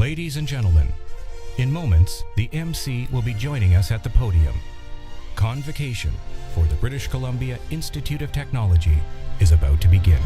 Ladies and gentlemen, in moments, the MC will be joining us at the podium. Convocation for the British Columbia Institute of Technology is about to begin.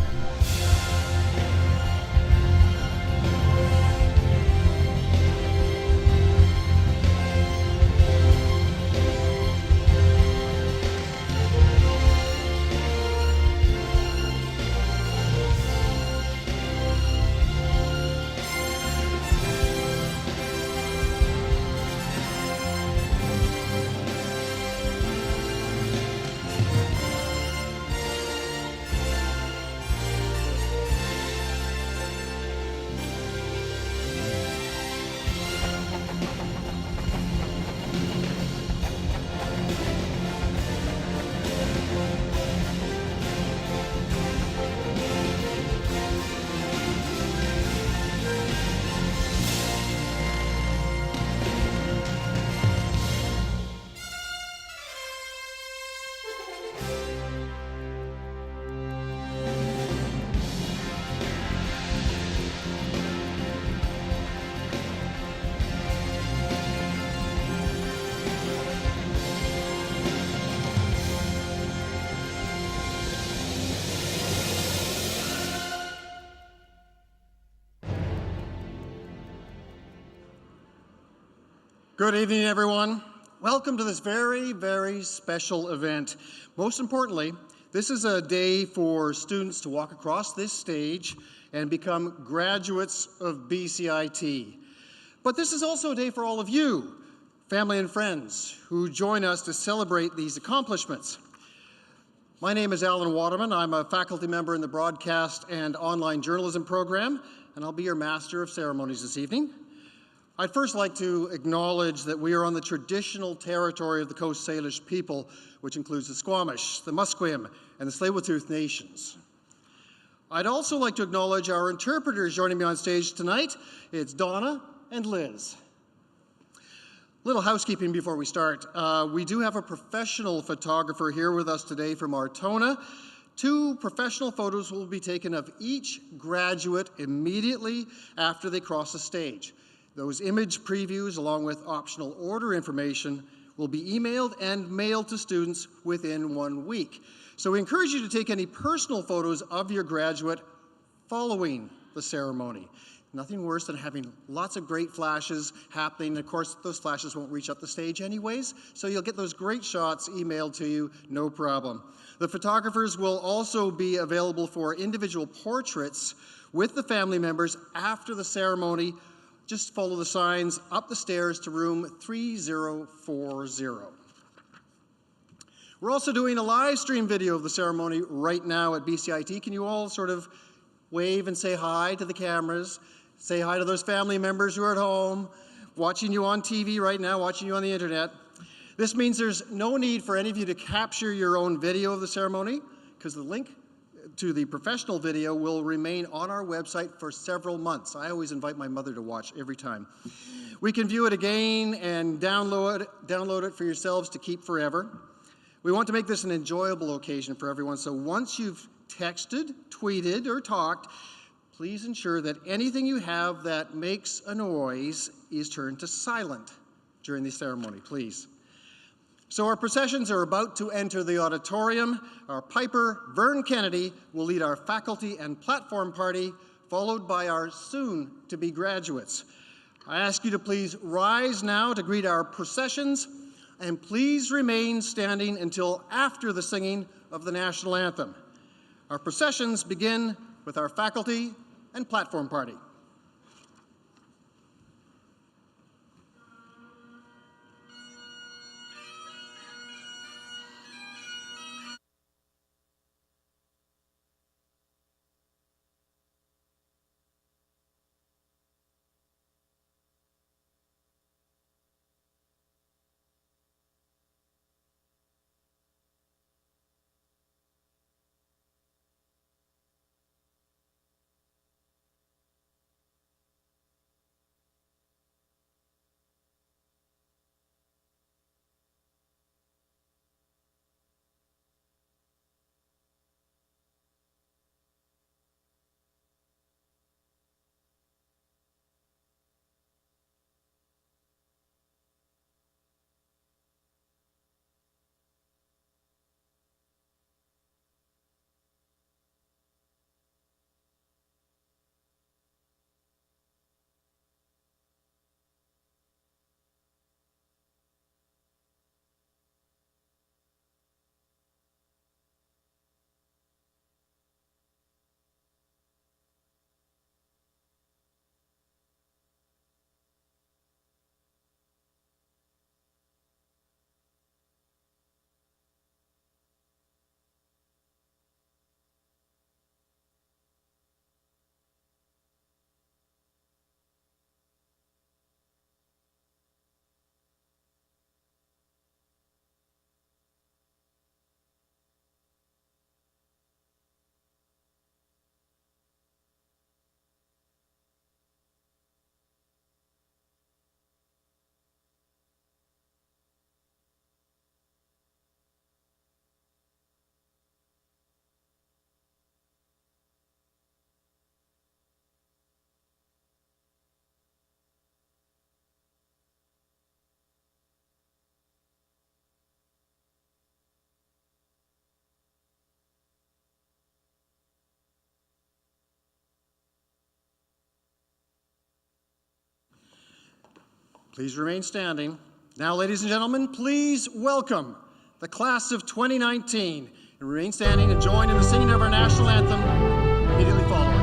Good evening, everyone. Welcome to this very, very special event. Most importantly, this is a day for students to walk across this stage and become graduates of BCIT. But this is also a day for all of you, family and friends, who join us to celebrate these accomplishments. My name is Alan Waterman. I'm a faculty member in the Broadcast and Online Journalism program, and I'll be your Master of Ceremonies this evening. I'd first like to acknowledge that we are on the traditional territory of the Coast Salish people, which includes the Squamish, the Musqueam, and the Tsleil-Waututh nations. I'd also like to acknowledge our interpreters joining me on stage tonight. It's Donna and Liz. Little housekeeping before we start. We do have a professional photographer here with us today from Artona. 2 professional photos will be taken of each graduate immediately after they cross the stage. Those image previews, along with optional order information, will be emailed and mailed to students within 1 week. So we encourage you to take any personal photos of your graduate following the ceremony. Nothing worse than having lots of great flashes happening. Of course, those flashes won't reach up the stage anyways, so you'll get those great shots emailed to you, no problem. The photographers will also be available for individual portraits with the family members after the ceremony. Just follow the signs up the stairs to room 3040. We're also doing a live stream video of the ceremony right now at BCIT. Can you all sort of wave and say hi to the cameras? Say hi to those family members who are at home, watching you on TV right now, watching you on the internet. This means there's no need for any of you to capture your own video of the ceremony, because the link to the professional video will remain on our website for several months. I always invite my mother to watch every time. We can view it again and download it for yourselves to keep forever. We want to make this an enjoyable occasion for everyone, so once you've texted, tweeted, or talked, please ensure that anything you have that makes a noise is turned to silent during the ceremony, please. So our processions are about to enter the auditorium. Our piper, Vern Kennedy, will lead our faculty and platform party, followed by our soon-to-be graduates. I ask you to please rise now to greet our processions, and please remain standing until after the singing of the national anthem. Our processions begin with our faculty and platform party. Please remain standing. Now, ladies and gentlemen, please welcome the class of 2019 and remain standing and join in the singing of our national anthem immediately following.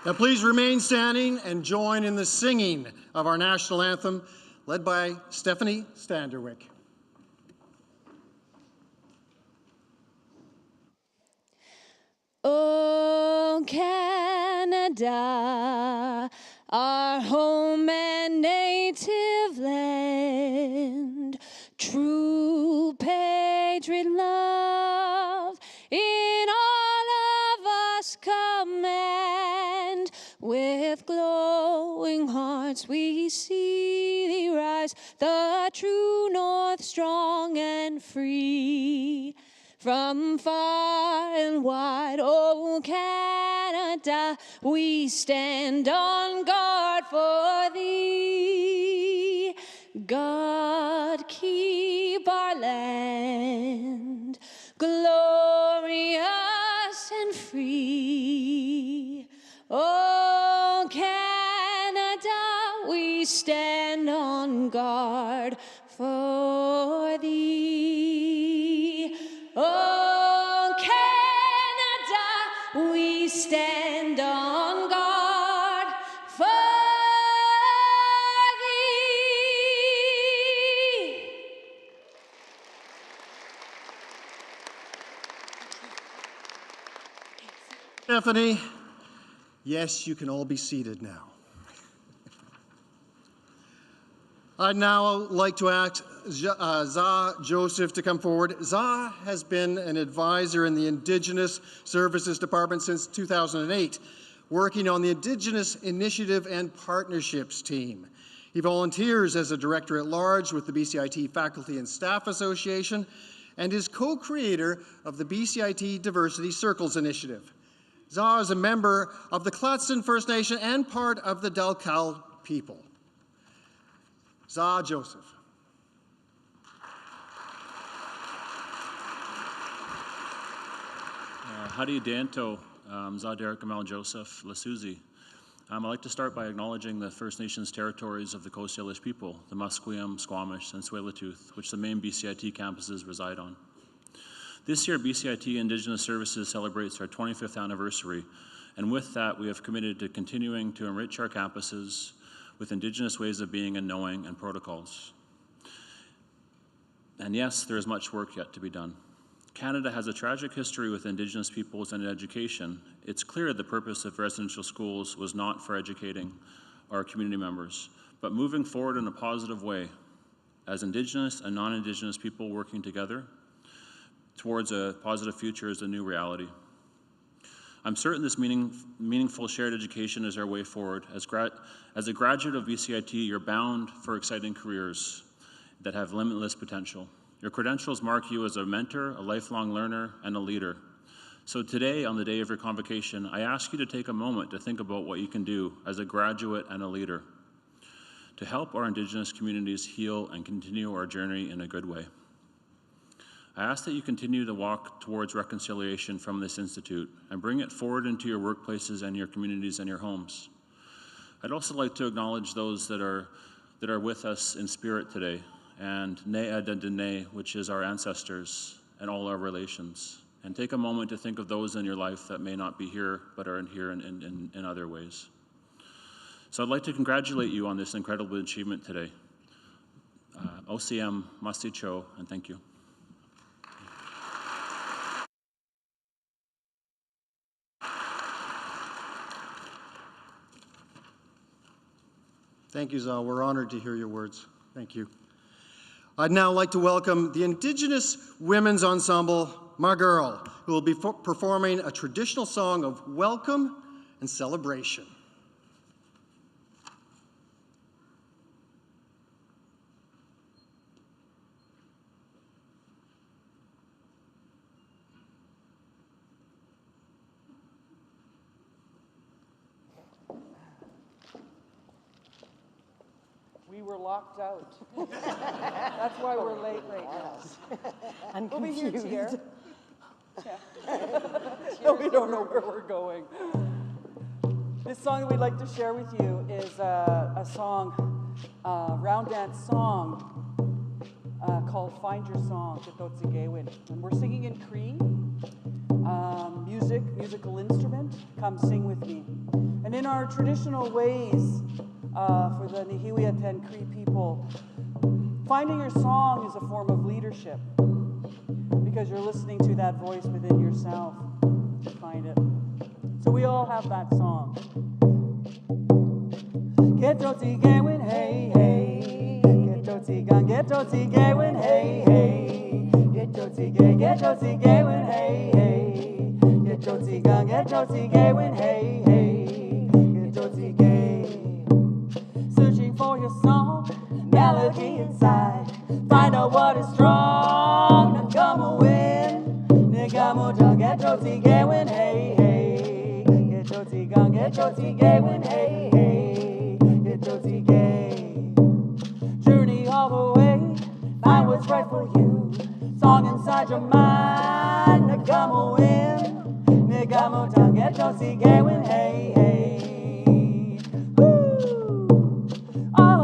Now please remain standing and join in the singing of our national anthem, led by Stephanie Standerwick. Oh, Canada, our home and native land, true patriot love in all of us command. With glowing hearts we see thee rise, the true north strong and free. From far and wide, oh Canada, we stand on guard for thee. God keep our we stand on guard for thee. Oh, Canada, we stand on guard for thee. Stephanie, yes, you can all be seated now. I'd now like to ask Za Joseph to come forward. Za has been an advisor in the Indigenous Services Department since 2008, working on the Indigenous Initiative and Partnerships team. He volunteers as a Director-at-Large with the BCIT Faculty and Staff Association and is co-creator of the BCIT Diversity Circles Initiative. Za is a member of the Clatston First Nation and part of the Dalcal people. Za Joseph. Howdy Danto, Za Derek Amal Joseph Lasuzi. I'd like to start by acknowledging the First Nations territories of the Coast Salish people, the Musqueam, Squamish, and Tsleil-Waututh, which the main BCIT campuses reside on. This year, BCIT Indigenous Services celebrates our 25th anniversary, and with that, we have committed to continuing to enrich our campuses with Indigenous ways of being and knowing and protocols. And yes, there is much work yet to be done. Canada has a tragic history with Indigenous peoples and education. It's clear the purpose of residential schools was not for educating our community members, but moving forward in a positive way as Indigenous and non-Indigenous people working together towards a positive future is a new reality. I'm certain this meaningful shared education is our way forward. As a graduate of BCIT, you're bound for exciting careers that have limitless potential. Your credentials mark you as a mentor, a lifelong learner, and a leader. So today, on the day of your convocation, I ask you to take a moment to think about what you can do as a graduate and a leader to help our Indigenous communities heal and continue our journey in a good way. I ask that you continue to walk towards reconciliation from this institute and bring it forward into your workplaces and your communities and your homes. I'd also like to acknowledge those that are with us in spirit today, and Ne Adadene, which is our ancestors and all our relations. And take a moment to think of those in your life that may not be here, but are here in other ways. So I'd like to congratulate you on this incredible achievement today. OCM, Masti Cho, and thank you. Thank you, Za. We're honored to hear your words. Thank you. I'd now like to welcome the Indigenous Women's Ensemble, Margirl, who will be performing a traditional song of welcome and celebration. We were locked out. That's why we're late right now. I'm We'll be confused. here. No, we don't know where we're going. This song that we'd like to share with you is a song, round dance song called Find Your Song, and we're singing in Cree. Musical instrument, come sing with me. And in our traditional ways, for the Nihiwiyat Cree people, finding your song is a form of leadership because you're listening to that voice within yourself to find it. So we all have that song. Get toti gewin, hey, hey. Get toti gan, get toti gewin, hey, hey. Get toti gewin, hey, hey. Get toti gan, get toti gewin, hey, hey. Get toti searching for your song, melody inside. Find out what is strong. Nagamo win. Nagamo jang, get toti gewin, hey, hey. Get toti gang, get toti gewin, hey, hey. Get toti gay. Journey all the way. Find what's right for you. Song inside your mind. Nagamo win. Nagamo jang, get toti gewin, hey, hey. Woo! Oh.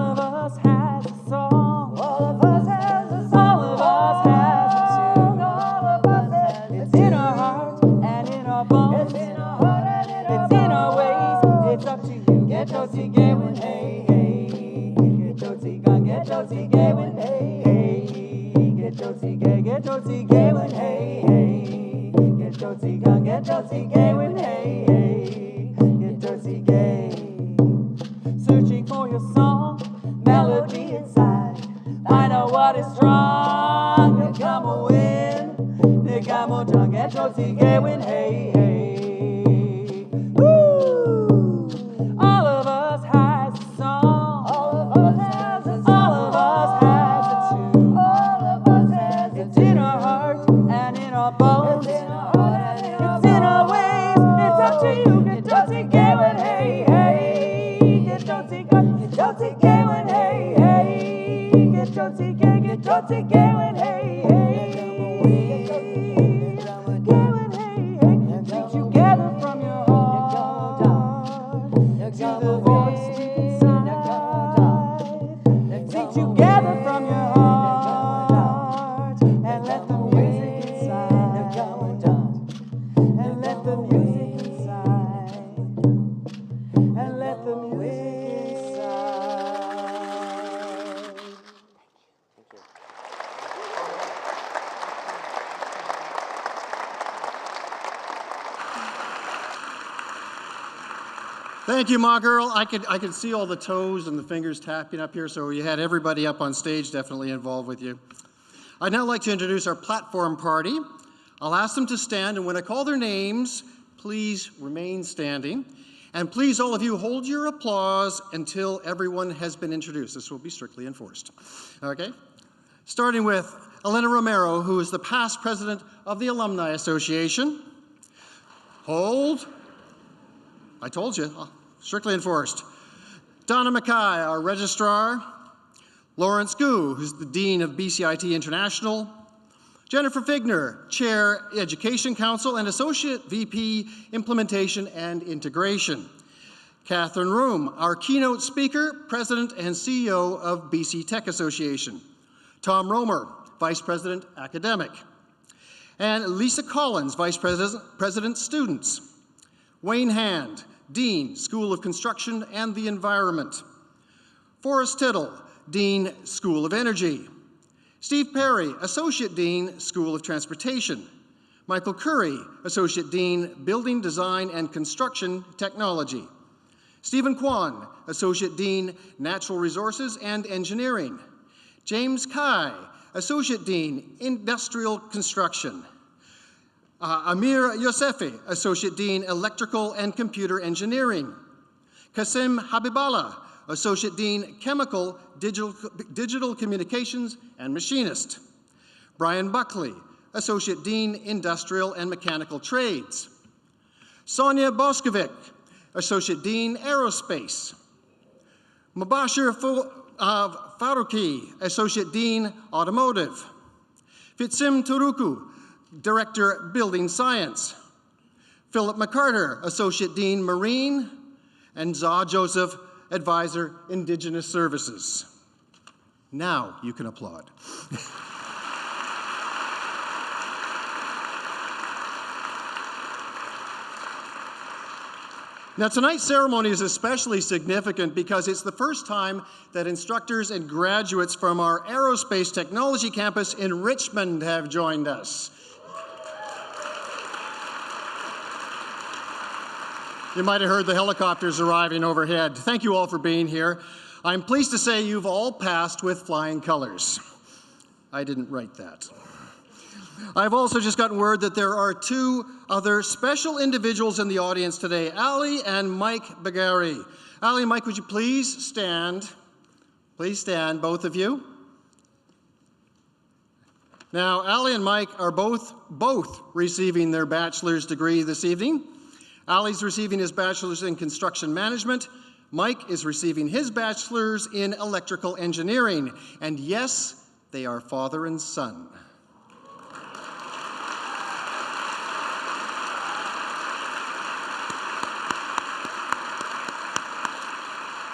get your ticket when hey, hey. Get your ticket when hey, hey. Get your ticket when hey, hey. Get your ticket. Searching for your song, melody inside. Find out what is strong. Negamo win. Negamo don't get your ticket when hey, hey. Woo! All of us has a song. All of us has a song. All of us has a tune. All of us has a tune. It's in our heart and in our bones. It's in our heart and in our bones. It's in our ways. It's up to you. Get your ticket when hey, hey. Get your ticket when hey, hey. Get your ticket when hey, hey. Get when hey, hey. Think together from your heart. To the voice deep inside. Think together from your heart. And let the music inside. And let the music inside. And let the music inside. Thank you, Ma Girl. I could see all the toes and the fingers tapping up here, so you had everybody up on stage definitely involved with you. I'd now like to introduce our platform party. I'll ask them to stand, and when I call their names, please remain standing. And please, all of you, hold your applause until everyone has been introduced. This will be strictly enforced. Okay? Starting with Elena Romero, who is the past president of the Alumni Association. Hold. I told you, strictly enforced. Donna Mackay, our registrar. Lawrence Gu, who's the dean of BCIT International. Jennifer Figner, chair Education Council and associate VP Implementation and Integration. Catherine Room, our keynote speaker, president and CEO of BC Tech Association. Tom Romer, vice president academic. And Lisa Collins, vice president students. Wayne Hand, Dean, School of Construction and the Environment. Forrest Tittle, Dean, School of Energy. Steve Perry, Associate Dean, School of Transportation. Michael Curry, Associate Dean, Building Design and Construction Technology. Stephen Kwan, Associate Dean, Natural Resources and Engineering. James Kai, Associate Dean, Industrial Construction. Amir Yosefi, Associate Dean, Electrical and Computer Engineering. Kasim Habiballah, Associate Dean, Chemical, Digital Communications and Machinist. Brian Buckley, Associate Dean, Industrial and Mechanical Trades. Sonia Boskovic, Associate Dean, Aerospace. Mubashir Faruqi, Associate Dean, Automotive. Fitsim Turuku, Director, Building Science. Philip McCarter, Associate Dean, Marine. And Zaw Joseph, Advisor, Indigenous Services. Now you can applaud. Now tonight's ceremony is especially significant because it's the first time that instructors and graduates from our Aerospace Technology Campus in Richmond have joined us. You might have heard the helicopters arriving overhead. Thank you all for being here. I'm pleased to say you've all passed with flying colors. I didn't write that. I've also just gotten word that there are two other special individuals in the audience today, Ali and Mike Bagari. Ali and Mike, would you please stand? Please stand, both of you. Now, Ali and Mike are both receiving their bachelor's degree this evening. Ali's receiving his bachelor's in construction management. Mike is receiving his bachelor's in electrical engineering. And yes, they are father and son.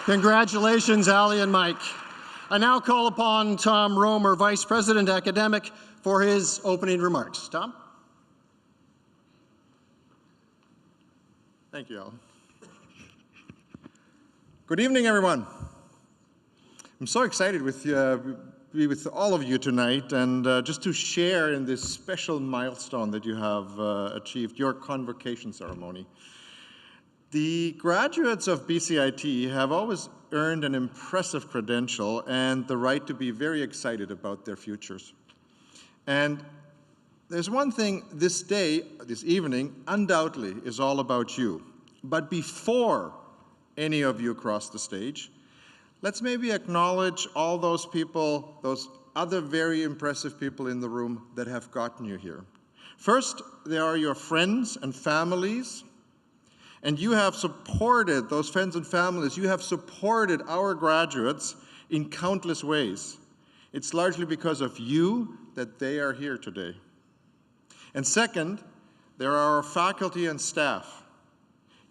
Congratulations, Ali and Mike. I now call upon Tom Romer, Vice President Academic, for his opening remarks. Tom? Thank you, Alan. Good evening, everyone. I'm so excited be with all of you tonight and just to share in this special milestone that you have achieved, your convocation ceremony. The graduates of BCIT have always earned an impressive credential and the right to be very excited about their futures. And there's one thing this day, this evening, undoubtedly is all about you. But before any of you cross the stage, let's maybe acknowledge all those people, those other very impressive people in the room that have gotten you here. First, there are your friends and families, and you have supported, those friends and families, you have supported our graduates in countless ways. It's largely because of you that they are here today. And second, there are our faculty and staff.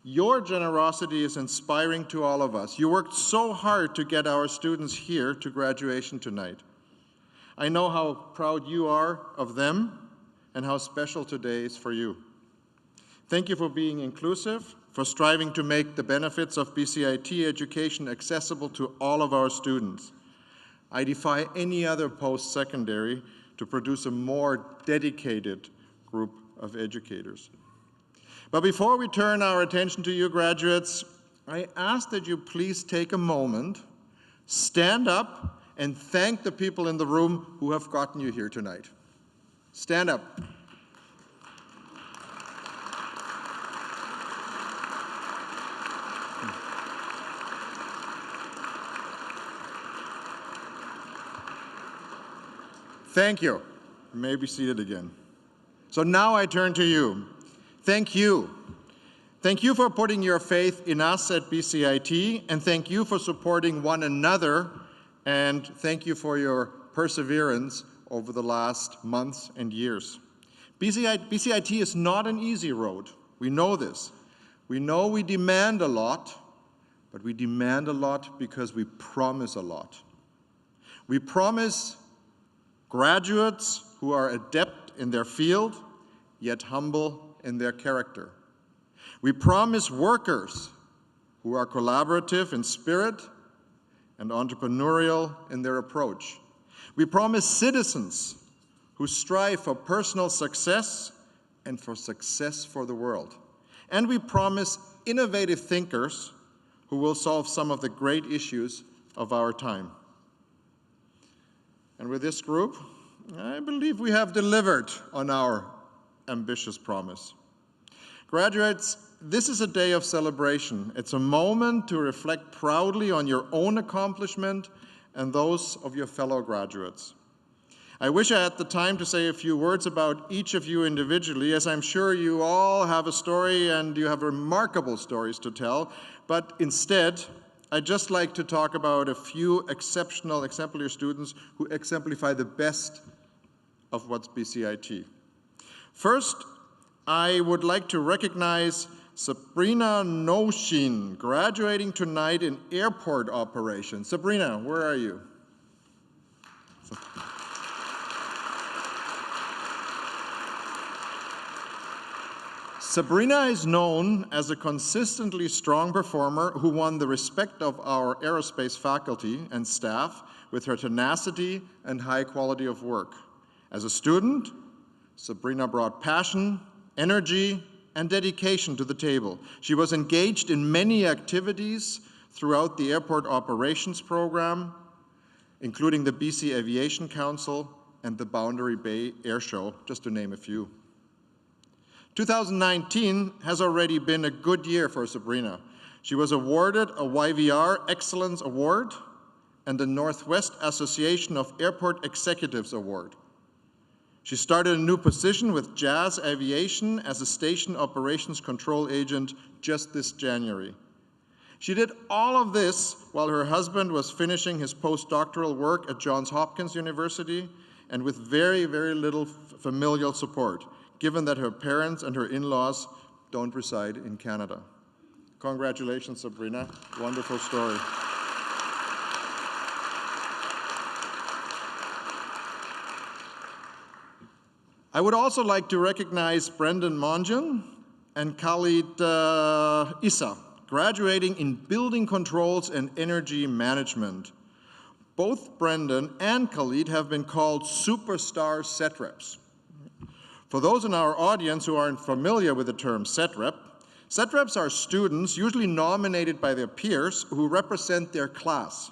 Your generosity is inspiring to all of us. You worked so hard to get our students here to graduation tonight. I know how proud you are of them and how special today is for you. Thank you for being inclusive, for striving to make the benefits of BCIT education accessible to all of our students. I defy any other post-secondary to produce a more dedicated group of educators. But before we turn our attention to you graduates, I ask that you please take a moment, stand up, and thank the people in the room who have gotten you here tonight. Stand up. Thank you. You may be seated again. So now I turn to you. Thank you. Thank you for putting your faith in us at BCIT, and thank you for supporting one another, and thank you for your perseverance over the last months and years. BCIT is not an easy road. We know this. We know we demand a lot, but we demand a lot because we promise a lot. We promise graduates who are adept in their field, yet humble in their character. We promise workers who are collaborative in spirit and entrepreneurial in their approach. We promise citizens who strive for personal success and for success for the world. And we promise innovative thinkers who will solve some of the great issues of our time. And with this group, I believe we have delivered on our ambitious promise. Graduates, this is a day of celebration. It's a moment to reflect proudly on your own accomplishment and those of your fellow graduates. I wish I had the time to say a few words about each of you individually, as I'm sure you all have a story and you have remarkable stories to tell, but instead, I'd just like to talk about a few exemplary students who exemplify the best of what's BCIT. First, I would like to recognize Sabrina Noshin, graduating tonight in airport operations. Sabrina, where are you? Sabrina is known as a consistently strong performer who won the respect of our aerospace faculty and staff with her tenacity and high quality of work. As a student, Sabrina brought passion, energy, and dedication to the table. She was engaged in many activities throughout the airport operations program, including the BC Aviation Council and the Boundary Bay Air Show, just to name a few. 2019 has already been a good year for Sabrina. She was awarded a YVR Excellence Award and the Northwest Association of Airport Executives Award. She started a new position with Jazz Aviation as a station operations control agent just this January. She did all of this while her husband was finishing his postdoctoral work at Johns Hopkins University and with very, very little familial support, given that her parents and her in-laws don't reside in Canada. Congratulations, Sabrina. Wonderful story. I would also like to recognize Brendan Monjan and Khalid Issa, graduating in Building Controls and Energy Management. both Brendan and Khalid have been called superstar set reps. For those in our audience who aren't familiar with the term set reps are students usually nominated by their peers who represent their class.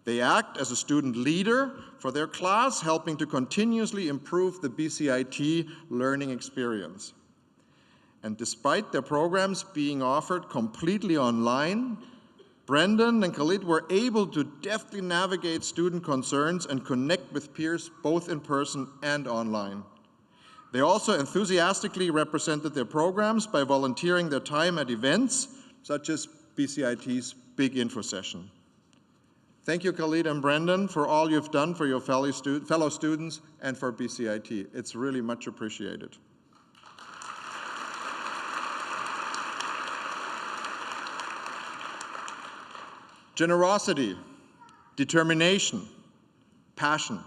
They act as a student leader for their class, helping to continuously improve the BCIT learning experience. And despite their programs being offered completely online, Brendan and Khalid were able to deftly navigate student concerns and connect with peers both in person and online. They also enthusiastically represented their programs by volunteering their time at events such as BCIT's Big Info Session. Thank you, Khalid and Brendan, for all you've done for your fellow students and for BCIT. It's really much appreciated. Generosity, determination, passion.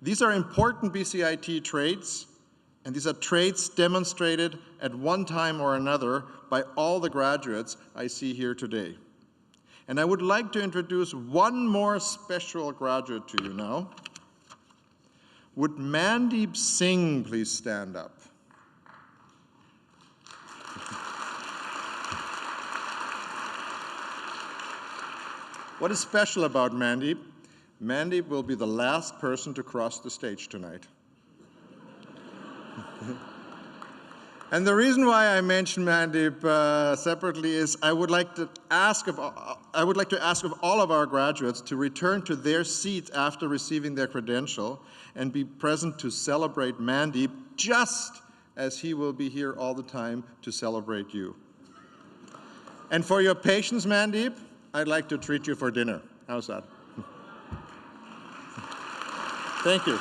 These are important BCIT traits, and these are traits demonstrated at one time or another by all the graduates I see here today. And I would like to introduce one more special graduate to you now. Would Mandeep Singh please stand up? What is special about Mandeep? Mandeep will be the last person to cross the stage tonight. And the reason why I mentioned Mandeep separately is I would like to ask of all of our graduates to return to their seats after receiving their credential and be present to celebrate Mandeep, just as he will be here all the time to celebrate you. And for your patience, Mandeep, I'd like to treat you for dinner. How's that? Thank you.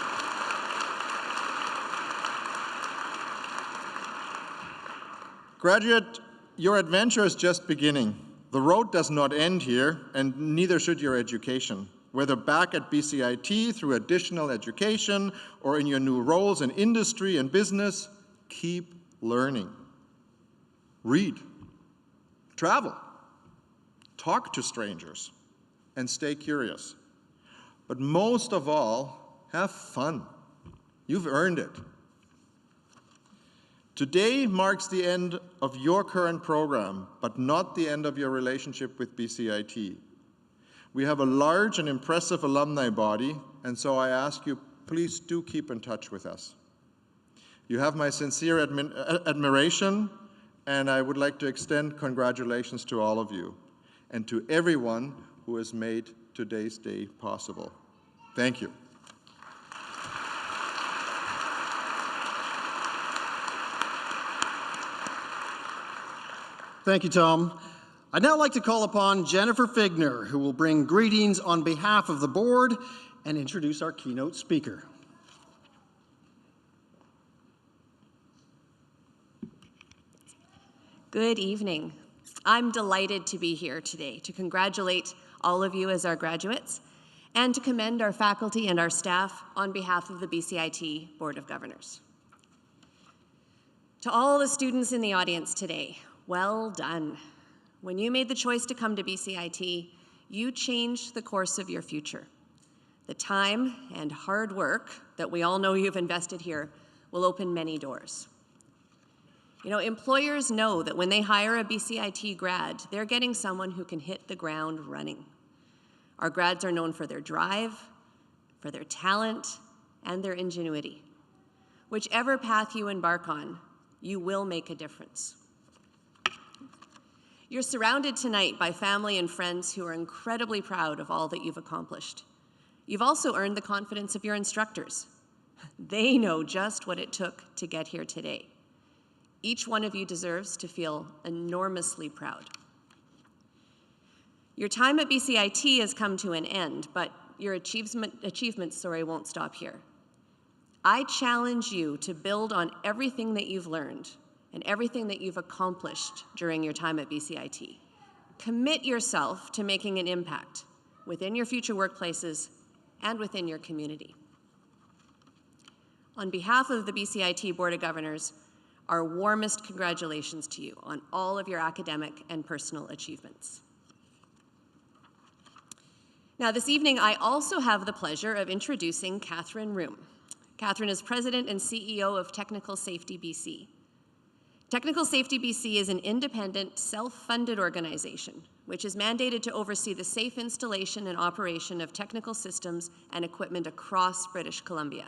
Graduate, your adventure is just beginning. The road does not end here, and neither should your education. Whether back at BCIT through additional education or in your new roles in industry and business, keep learning. Read, travel, talk to strangers, and stay curious. But most of all, have fun. You've earned it. Today marks the end of your current program, but not the end of your relationship with BCIT. We have a large and impressive alumni body, and so I ask you, please do keep in touch with us. You have my sincere admiration, and I would like to extend congratulations to all of you and to everyone who has made today's day possible. Thank you. Thank you, Tom. I'd now like to call upon Jennifer Figner, who will bring greetings on behalf of the board and introduce our keynote speaker. Good evening. I'm delighted to be here today to congratulate all of you as our graduates and to commend our faculty and our staff on behalf of the BCIT Board of Governors. To all the students in the audience today, well done. When you made the choice to come to BCIT, you changed the course of your future. The time and hard work that we all know you've invested here will open many doors. You know, employers know that when they hire a BCIT grad, they're getting someone who can hit the ground running. Our grads are known for their drive, for their talent, and their ingenuity. Whichever path you embark on, you will make a difference. You're surrounded tonight by family and friends who are incredibly proud of all that you've accomplished. You've also earned the confidence of your instructors. They know just what it took to get here today. Each one of you deserves to feel enormously proud. Your time at BCIT has come to an end, but your achievements won't stop here. I challenge you to build on everything that you've learned and everything that you've accomplished during your time at BCIT. Commit yourself to making an impact within your future workplaces and within your community. On behalf of the BCIT Board of Governors, our warmest congratulations to you on all of your academic and personal achievements. Now, this evening, I also have the pleasure of introducing Catherine Room. Catherine is President and CEO of Technical Safety BC. Technical Safety BC is an independent, self-funded organization which is mandated to oversee the safe installation and operation of technical systems and equipment across British Columbia.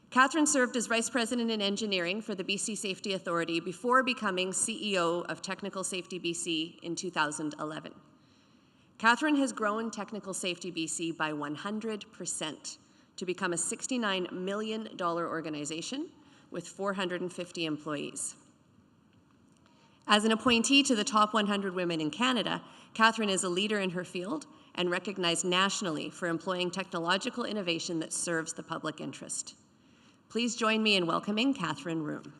Catherine served as Vice President in Engineering for the BC Safety Authority before becoming CEO of Technical Safety BC in 2011. Catherine has grown Technical Safety BC by 100% to become a $69 million organization with 450 employees. As an appointee to the top 100 women in Canada, Catherine is a leader in her field and recognized nationally for employing technological innovation that serves the public interest. Please join me in welcoming Catherine Room.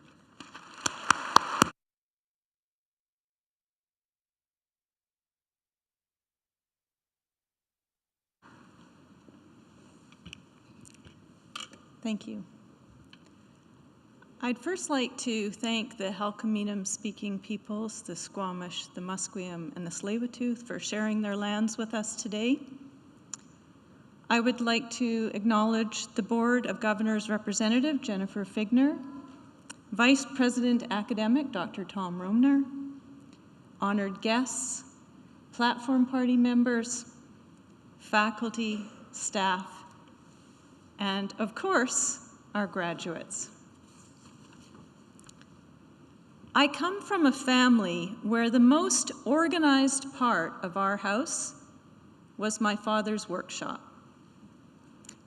Thank you. I'd first like to thank the Halkominum speaking peoples, the Squamish, the Musqueam, and the Tsleil-Waututh for sharing their lands with us today. I would like to acknowledge the Board of Governors Representative, Jennifer Figner, Vice President Academic, Dr. Tom Romner, honored guests, platform party members, faculty, staff, and of course, our graduates. I come from a family where the most organized part of our house was my father's workshop.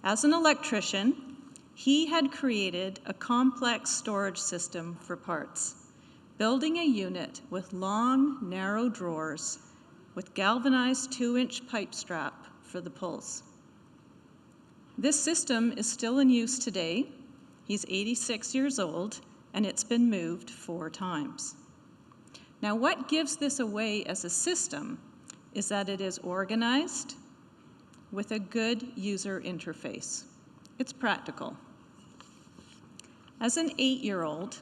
As an electrician, he had created a complex storage system for parts, building a unit with long, narrow drawers with galvanized 2-inch pipe strap for the pulls. This system is still in use today. He's 86 years old, and it's been moved 4 times. Now, what gives this away as a system is that it is organized with a good user interface. It's practical. As an 8-year-old,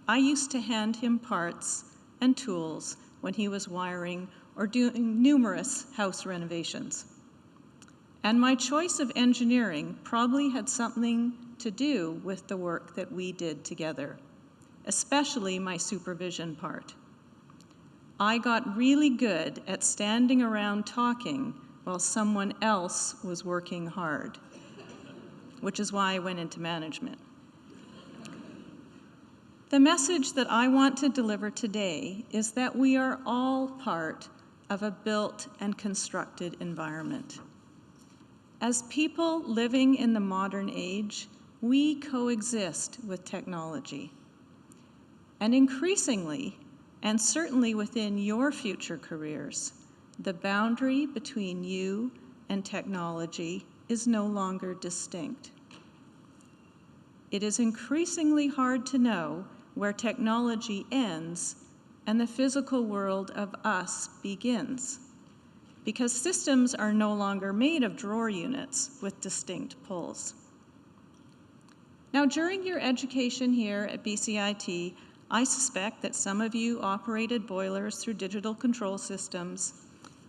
I used to hand him parts and tools when he was wiring or doing numerous house renovations. And my choice of engineering probably had something to do with the work that we did together, especially my supervision part. I got really good at standing around talking while someone else was working hard, which is why I went into management. The message that I want to deliver today is that we are all part of a built and constructed environment. As people living in the modern age, we coexist with technology. And increasingly, and certainly within your future careers, the boundary between you and technology is no longer distinct. It is increasingly hard to know where technology ends and the physical world of us begins, because systems are no longer made of drawer units with distinct pulls. Now, during your education here at BCIT, I suspect that some of you operated boilers through digital control systems,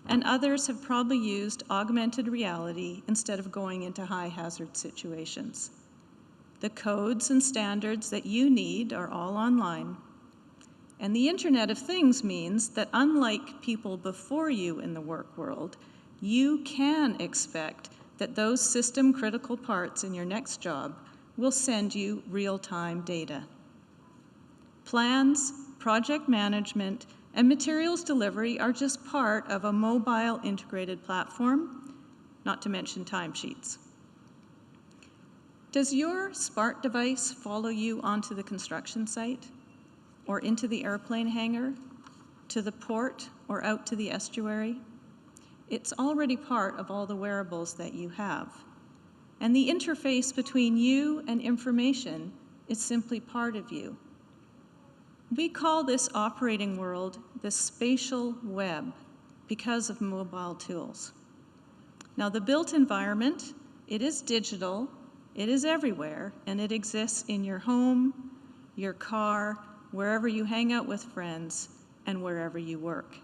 and others have probably used augmented reality instead of going into high-hazard situations. The codes and standards that you need are all online. And the Internet of Things means that unlike people before you in the work world, you can expect that those system-critical parts in your next job will send you real-time data. Plans, project management, and materials delivery are just part of a mobile integrated platform, not to mention timesheets. Does your smart device follow you onto the construction site, or into the airplane hangar, to the port, or out to the estuary? It's already part of all the wearables that you have. And the interface between you and information is simply part of you. We call this operating world the spatial web because of mobile tools. Now, the built environment, it is digital, it is everywhere, and it exists in your home, your car, wherever you hang out with friends, and wherever you work.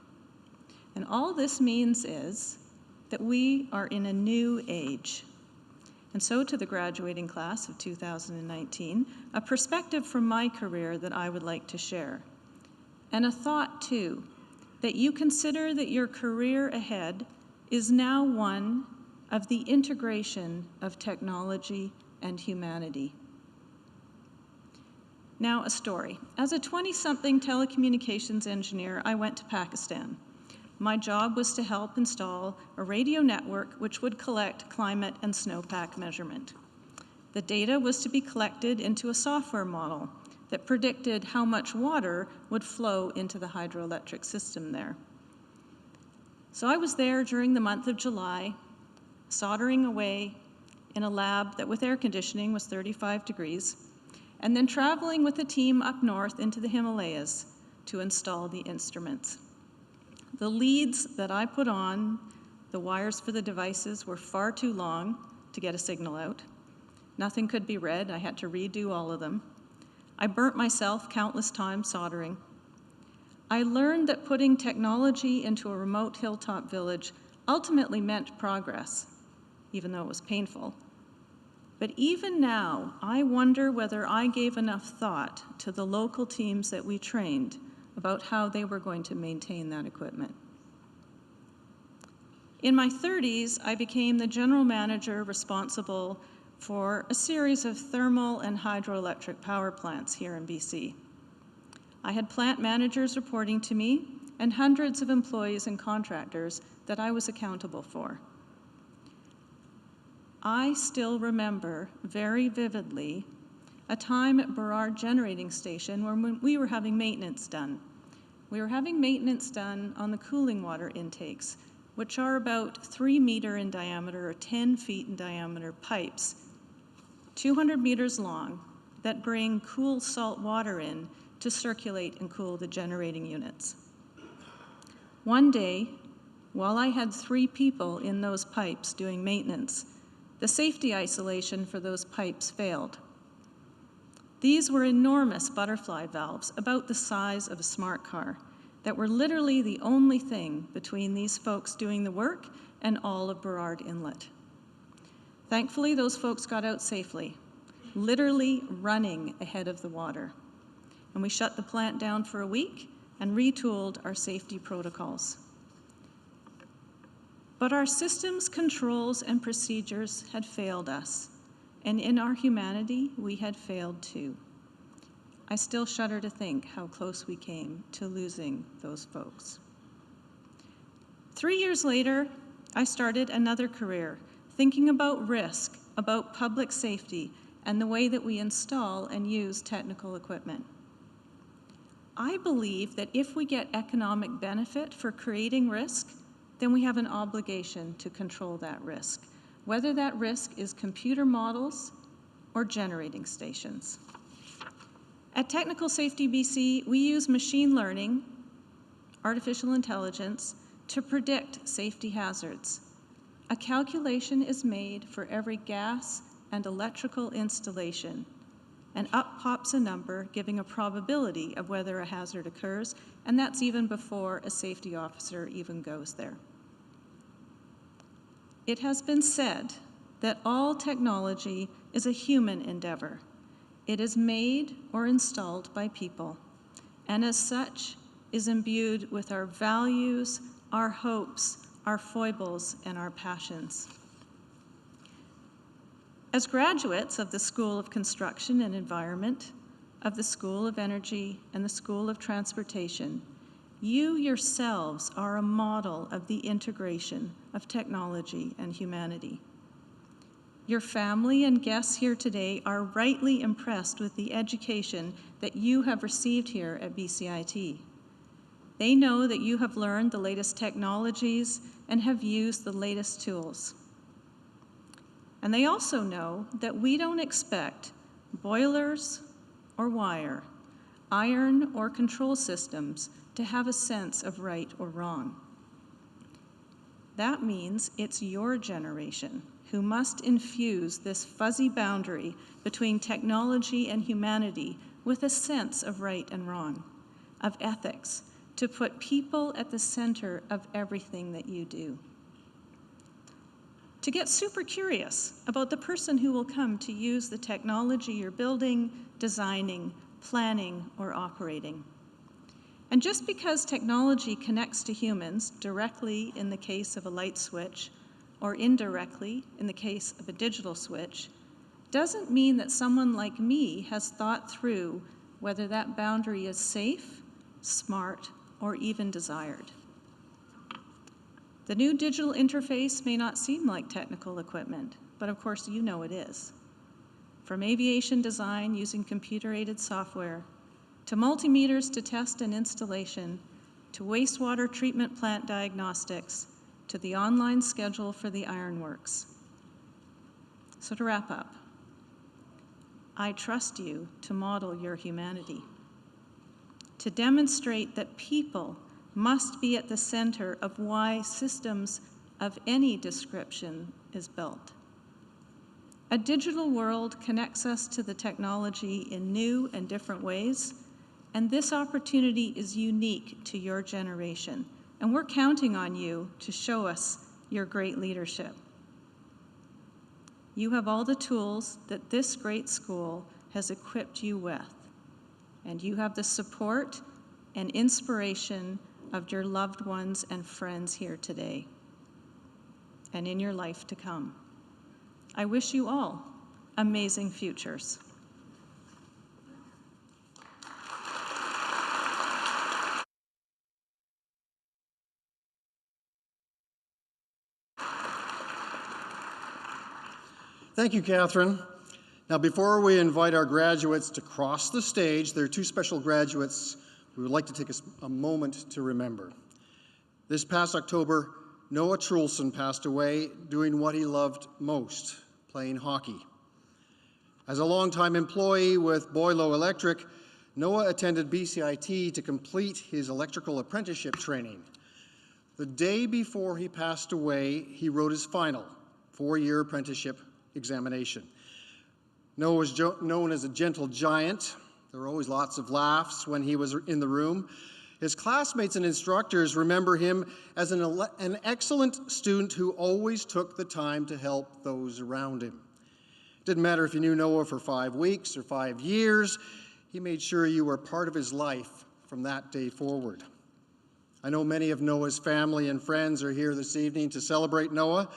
And all this means is that we are in a new age. And so to the graduating class of 2019, a perspective from my career that I would like to share. And a thought, too, that you consider that your career ahead is now one of the integration of technology and humanity. Now, a story. As a 20-something telecommunications engineer, I went to Pakistan. My job was to help install a radio network which would collect climate and snowpack measurement. The data was to be collected into a software model that predicted how much water would flow into the hydroelectric system there. So I was there during the month of July, soldering away in a lab that with air conditioning was 35 degrees, and then traveling with a team up north into the Himalayas to install the instruments. The leads that I put on, the wires for the devices, were far too long to get a signal out. Nothing could be read. I had to redo all of them. I burnt myself countless times soldering. I learned that putting technology into a remote hilltop village ultimately meant progress, even though it was painful. But even now, I wonder whether I gave enough thought to the local teams that we trained about how they were going to maintain that equipment. In my 30s, I became the general manager responsible for a series of thermal and hydroelectric power plants here in BC. I had plant managers reporting to me and hundreds of employees and contractors that I was accountable for. I still remember very vividly a time at Burrard Generating Station when we were having maintenance done. We were having maintenance done on the cooling water intakes, which are about 3 meter in diameter or 10 feet in diameter pipes, 200 meters long, that bring cool salt water in to circulate and cool the generating units. One day, while I had 3 people in those pipes doing maintenance, the safety isolation for those pipes failed. These were enormous butterfly valves, about the size of a smart car, that were literally the only thing between these folks doing the work and all of Burrard Inlet. Thankfully, those folks got out safely, literally running ahead of the water. And we shut the plant down for a week and retooled our safety protocols. But our systems, controls, and procedures had failed us, and in our humanity, we had failed too. I still shudder to think how close we came to losing those folks. 3 years later, I started another career, thinking about risk, about public safety, and the way that we install and use technical equipment. I believe that if we get economic benefit for creating risk, then we have an obligation to control that risk, whether that risk is computer models or generating stations. At Technical Safety BC, we use machine learning, artificial intelligence, to predict safety hazards. A calculation is made for every gas and electrical installation, and up pops a number giving a probability of whether a hazard occurs, and that's even before a safety officer even goes there. It has been said that all technology is a human endeavor. It is made or installed by people, and as such is imbued with our values, our hopes, our foibles, and our passions. As graduates of the School of Construction and Environment, of the School of Energy, and the School of Transportation, you yourselves are a model of the integration of technology and humanity. Your family and guests here today are rightly impressed with the education that you have received here at BCIT. They know that you have learned the latest technologies and have used the latest tools. And they also know that we don't expect boilers or wire, iron or control systems to have a sense of right or wrong. That means it's your generation who must infuse this fuzzy boundary between technology and humanity with a sense of right and wrong, of ethics, to put people at the center of everything that you do. to get super curious about the person who will come to use the technology you're building, designing, planning, or operating. And just because technology connects to humans directly in the case of a light switch, or indirectly in the case of a digital switch, doesn't mean that someone like me has thought through whether that boundary is safe, smart, or even desired. The new digital interface may not seem like technical equipment, but of course you know it is. From aviation design using computer-aided software, to multimeters to test and installation, to wastewater treatment plant diagnostics, to the online schedule for the ironworks. So to wrap up, I trust you to model your humanity, to demonstrate that people must be at the center of why systems of any description is built. A digital world connects us to the technology in new and different ways, and this opportunity is unique to your generation, and we're counting on you to show us your great leadership. You have all the tools that this great school has equipped you with, and you have the support and inspiration of your loved ones and friends here today, and in your life to come. I wish you all amazing futures. Thank you, Catherine. Now, before we invite our graduates to cross the stage, there are two special graduates we would like to take a moment to remember. This past October, Noah Trulson passed away doing what he loved most, playing hockey. As a longtime employee with Boylo Electric, Noah attended BCIT to complete his electrical apprenticeship training. The day before he passed away, he wrote his final four-year apprenticeship examination. Noah was known as a gentle giant. There were always lots of laughs when he was in the room. His classmates and instructors remember him as an excellent student who always took the time to help those around him. It didn't matter if you knew Noah for 5 weeks or 5 years, he made sure you were part of his life from that day forward. I know many of Noah's family and friends are here this evening to celebrate Noah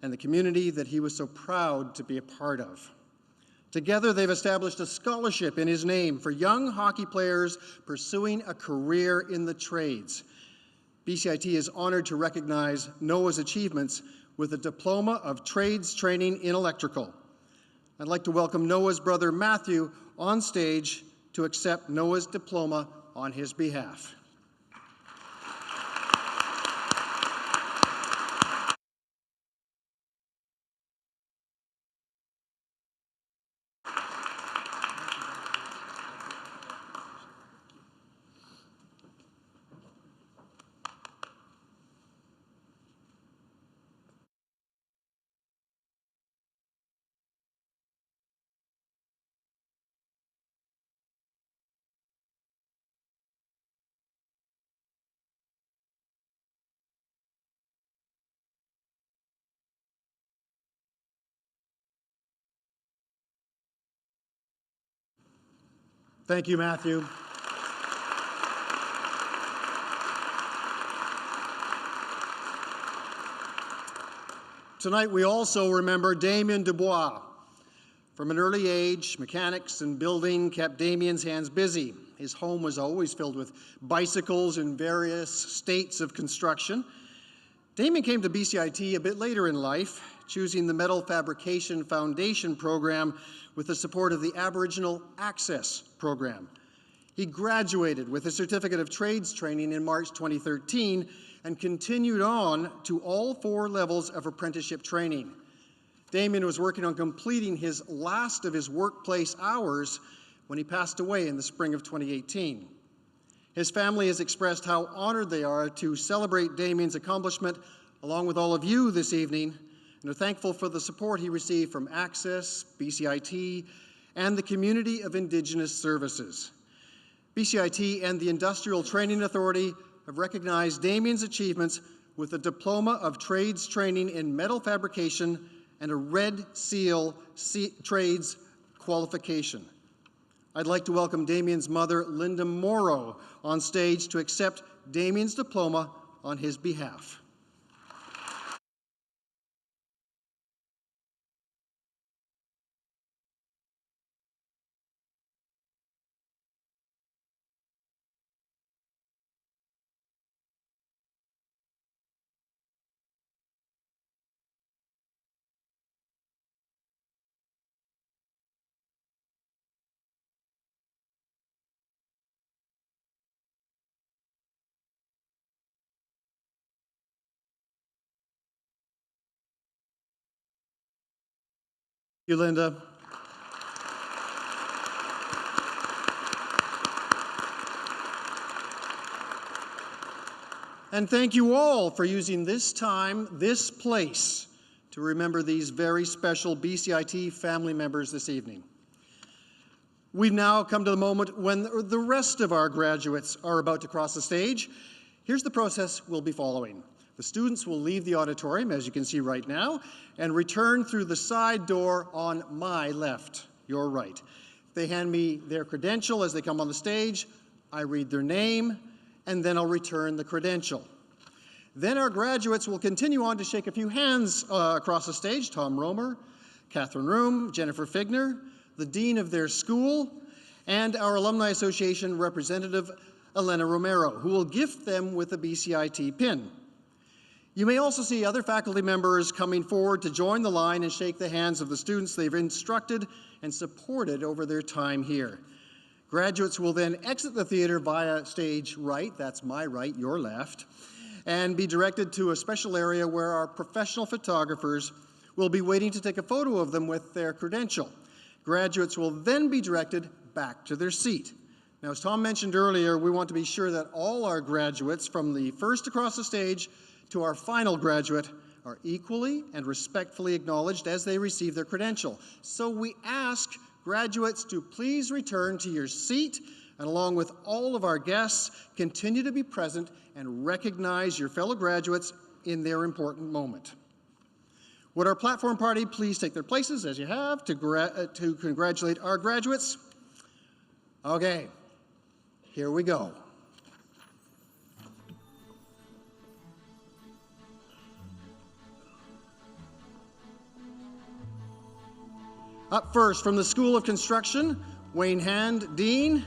and the community that he was so proud to be a part of. Together, they've established a scholarship in his name for young hockey players pursuing a career in the trades. BCIT is honored to recognize Noah's achievements with a Diploma of Trades Training in Electrical. I'd like to welcome Noah's brother Matthew on stage to accept Noah's diploma on his behalf. Thank you, Matthew. Tonight, we also remember Damien Dubois. From an early age, mechanics and building kept Damien's hands busy. His home was always filled with bicycles in various states of construction. Damien came to BCIT a bit later in life, choosing the Metal Fabrication Foundation program with the support of the Aboriginal Access program. He graduated with a Certificate of Trades training in March 2013 and continued on to all 4 levels of apprenticeship training. Damien was working on completing his last of his workplace hours when he passed away in the spring of 2018. His family has expressed how honored they are to celebrate Damien's accomplishment along with all of you this evening, and are thankful for the support he received from Access, BCIT, and the community of Indigenous services. BCIT and the Industrial Training Authority have recognized Damien's achievements with a Diploma of Trades training in metal fabrication and a Red Seal Trades qualification. I'd like to welcome Damien's mother, Linda Morrow, on stage to accept Damien's diploma on his behalf. Thank you, Linda. And thank you all for using this time, this place, to remember these very special BCIT family members this evening. We've now come to the moment when the rest of our graduates are about to cross the stage. Here's the process we'll be following. The students will leave the auditorium, as you can see right now, and return through the side door on my left, your right. They hand me their credential as they come on the stage. I read their name, and then I'll return the credential. Then our graduates will continue on to shake a few hands across the stage. Tom Romer, Catherine Room, Jennifer Figner, the dean of their school, and our Alumni Association representative, Elena Romero, who will gift them with a BCIT pin. You may also see other faculty members coming forward to join the line and shake the hands of the students they've instructed and supported over their time here. Graduates will then exit the theater via stage right, that's my right, your left, and be directed to a special area where our professional photographers will be waiting to take a photo of them with their credential. Graduates will then be directed back to their seat. Now, as Tom mentioned earlier, we want to be sure that all our graduates, from the first across the stage to our final graduate, are equally and respectfully acknowledged as they receive their credential. So we ask graduates to please return to your seat, and along with all of our guests, continue to be present and recognize your fellow graduates in their important moment. Would our platform party please take their places, as you have, to congratulate our graduates? Okay, here we go. Up first, from the School of Construction, Wayne Hand, Dean,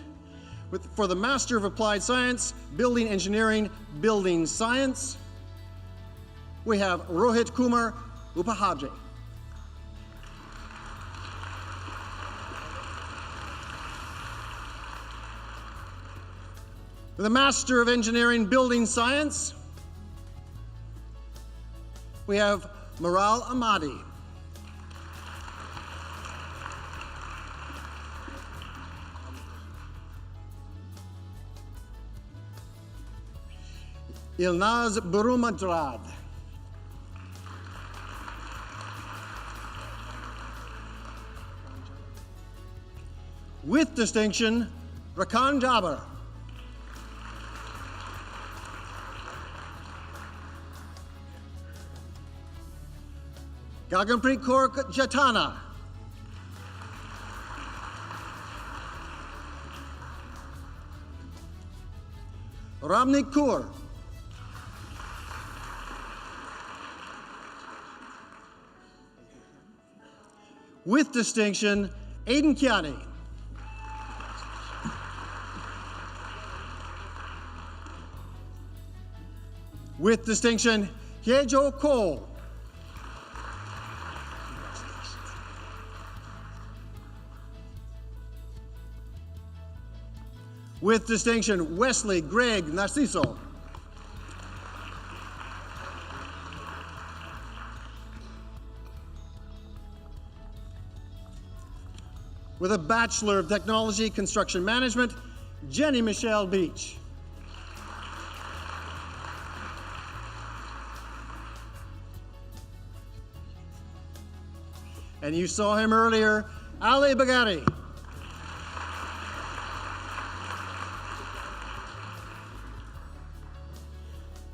for the Master of Applied Science, Building Engineering, Building Science, we have Rohit Kumar Upahabje. For the Master of Engineering, Building Science, we have Maral Ahmadi. Ilnaz Burumadrad. With distinction, Rakan Jabbar. Gaganpreet Kaur Jatana. Ramnik Kaur. With distinction, Aiden Kiani. With distinction, Hyejo Cole. With distinction, Wesley Greg Narciso. With a Bachelor of Technology, Construction Management, Jenny Michelle Beach. And you saw him earlier, Ali Bagari.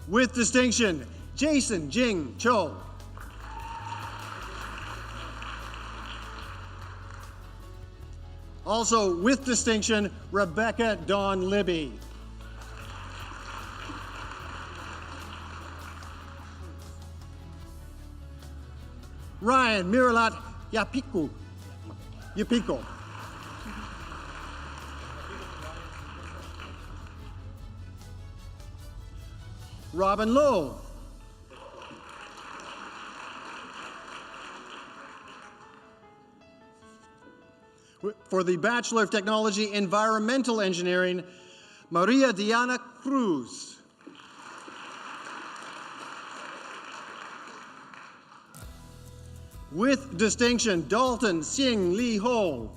With distinction, Jason Jing Cho. Also with distinction, Rebecca Dawn Libby. Ryan Miralat Yapiko. Robin Lowe. For the Bachelor of Technology, Environmental Engineering, Maria Diana Cruz. With distinction, Dalton Sing Lee Ho.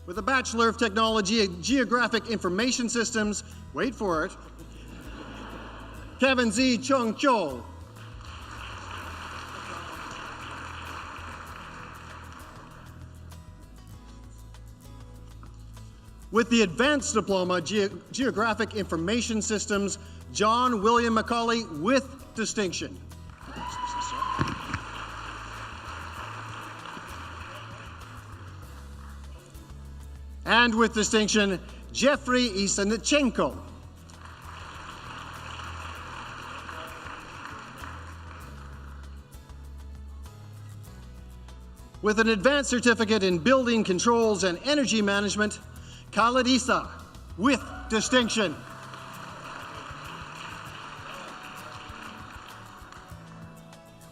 With a Bachelor of Technology, Geographic Information Systems, wait for it, Kevin Z. Chung Cho. With the Advanced Diploma, Geographic Information Systems, John William Macaulay with distinction. And with distinction, Jeffrey Isanichenko. With an Advanced Certificate in Building Controls and Energy Management, Khalid Issa, with distinction.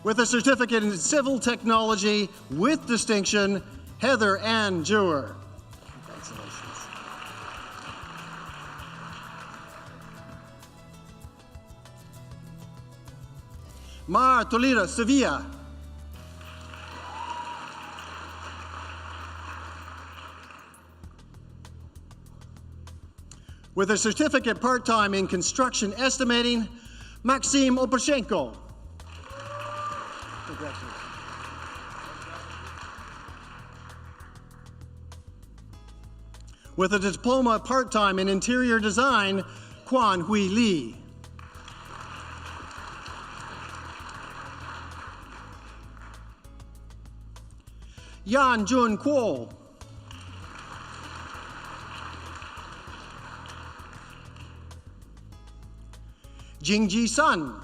With a certificate in Civil Technology, with distinction, Heather Ann Jewer. Congratulations. Mar Toledo Sevilla. With a certificate part-time in construction estimating, Maxim Oprashenko. Congratulations. With a diploma part-time in interior design, Quan Hui Lee. Yan Jun Kuo. Jingji Sun.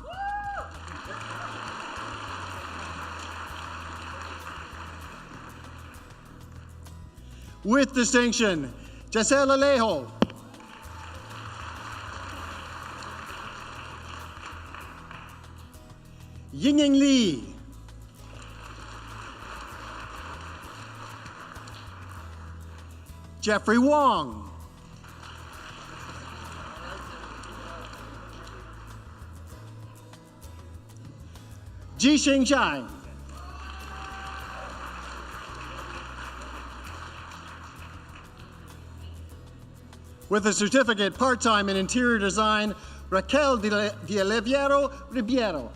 With distinction, Gisela Alejo. Yingying Li. Jeffrey Wong. Ji Xing Zhang. With a certificate part-time in interior design, Raquel de Oliveiro Ribeiro.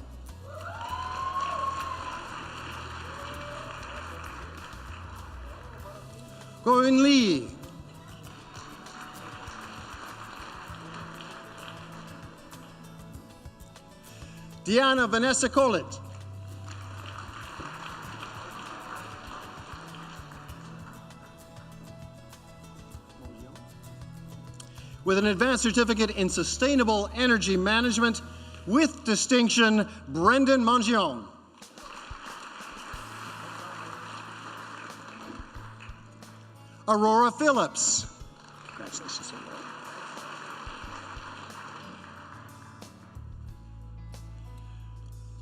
Goin Lee. Diana Vanessa Collett. With an advanced certificate in sustainable energy management, with distinction, Brendan Mongion. Aurora Phillips. Congratulations, Aurora.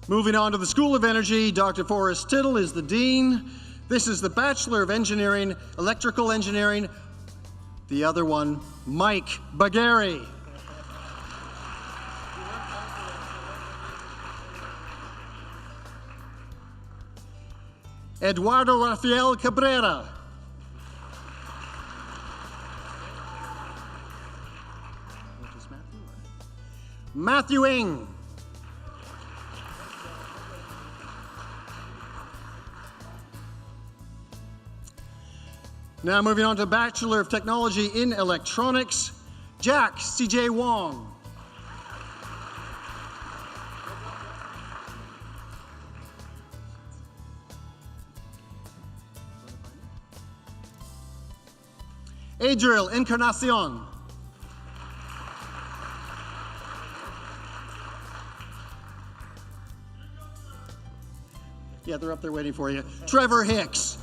Moving on to the School of Energy, Dr. Forrest Tittle is the Dean. This is the Bachelor of Engineering, Electrical Engineering. The other one, Mike Bagari. Eduardo Rafael Cabrera. Matthew Ng. Now moving on to Bachelor of Technology in Electronics, Jack C.J. Wong. Adriel Encarnacion. Yeah, they're up there waiting for you. Trevor Hicks.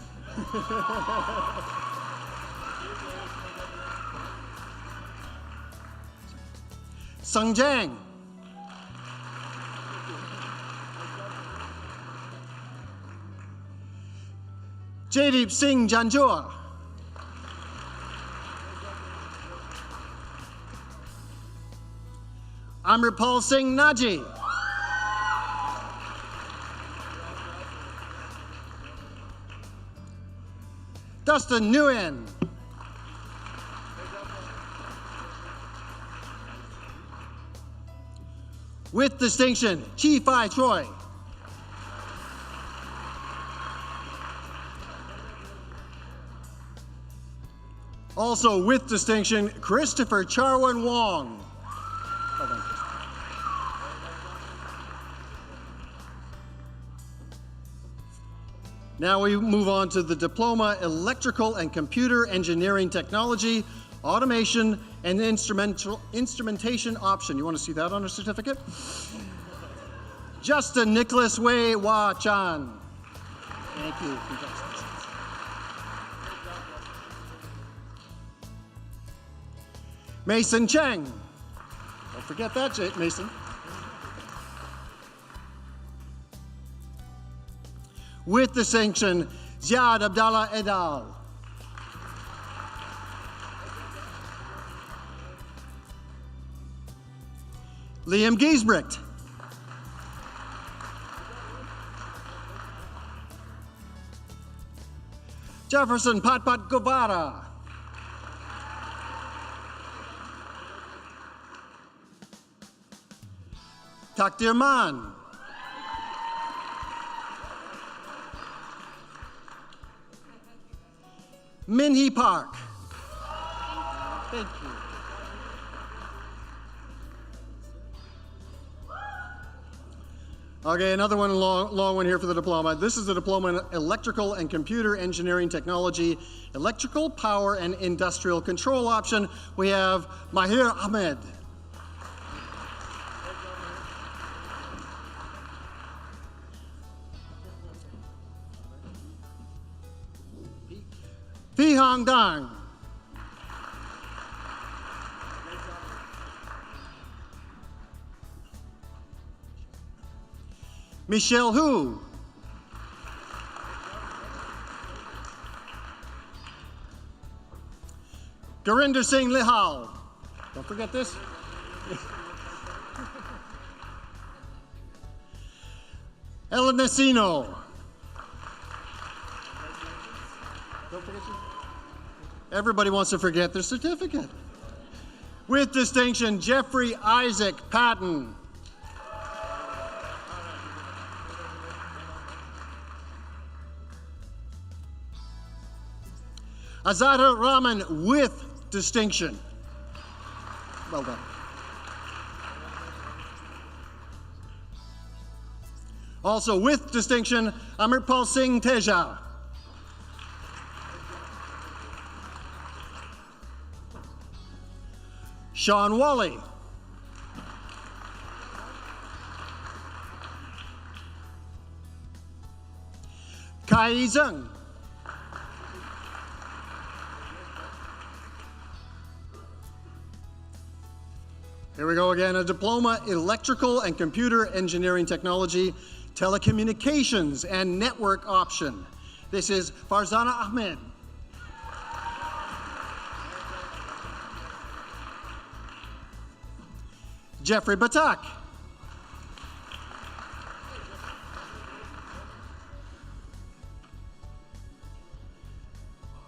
Sung Jang. Jaideep Singh Janjua. Amripal Singh Naji. Dustin Nguyen. With distinction, Chi Phi Troy. Also with distinction, Christopher Charwan Wong. Hold on. Now we move on to the Diploma Electrical and Computer Engineering Technology, Automation and Instrumentation option. You want to see that on a certificate? Justin Nicholas Wei Wah Chan. Thank you. Congratulations. Mason Cheng. Don't forget that, Mason. With distinction, Ziad Abdallah Edal. Liam Giesbrecht. Jefferson Patpat Guevara. Takdir Man. Minhee Park. Thank you. Okay, another one, long one here for the diploma. This is the diploma in Electrical and Computer Engineering Technology, Electrical Power and Industrial Control option. We have Mahir Ahmed. Phi Hong Dang. Michelle Hu. Gurinder Singh Lihal. Don't forget this. Ellen Nacino. Don't forget you. Everybody wants to forget their certificate. With distinction, Jeffrey Isaac Patton. Azata Rahman with distinction. Well done. Also with distinction, Amirpal Singh Teja. Sean Wally. Kai Zeng. Here we go again, a diploma, Electrical and Computer Engineering Technology, Telecommunications and Network option. This is Farzana Ahmed. Jeffrey Batak.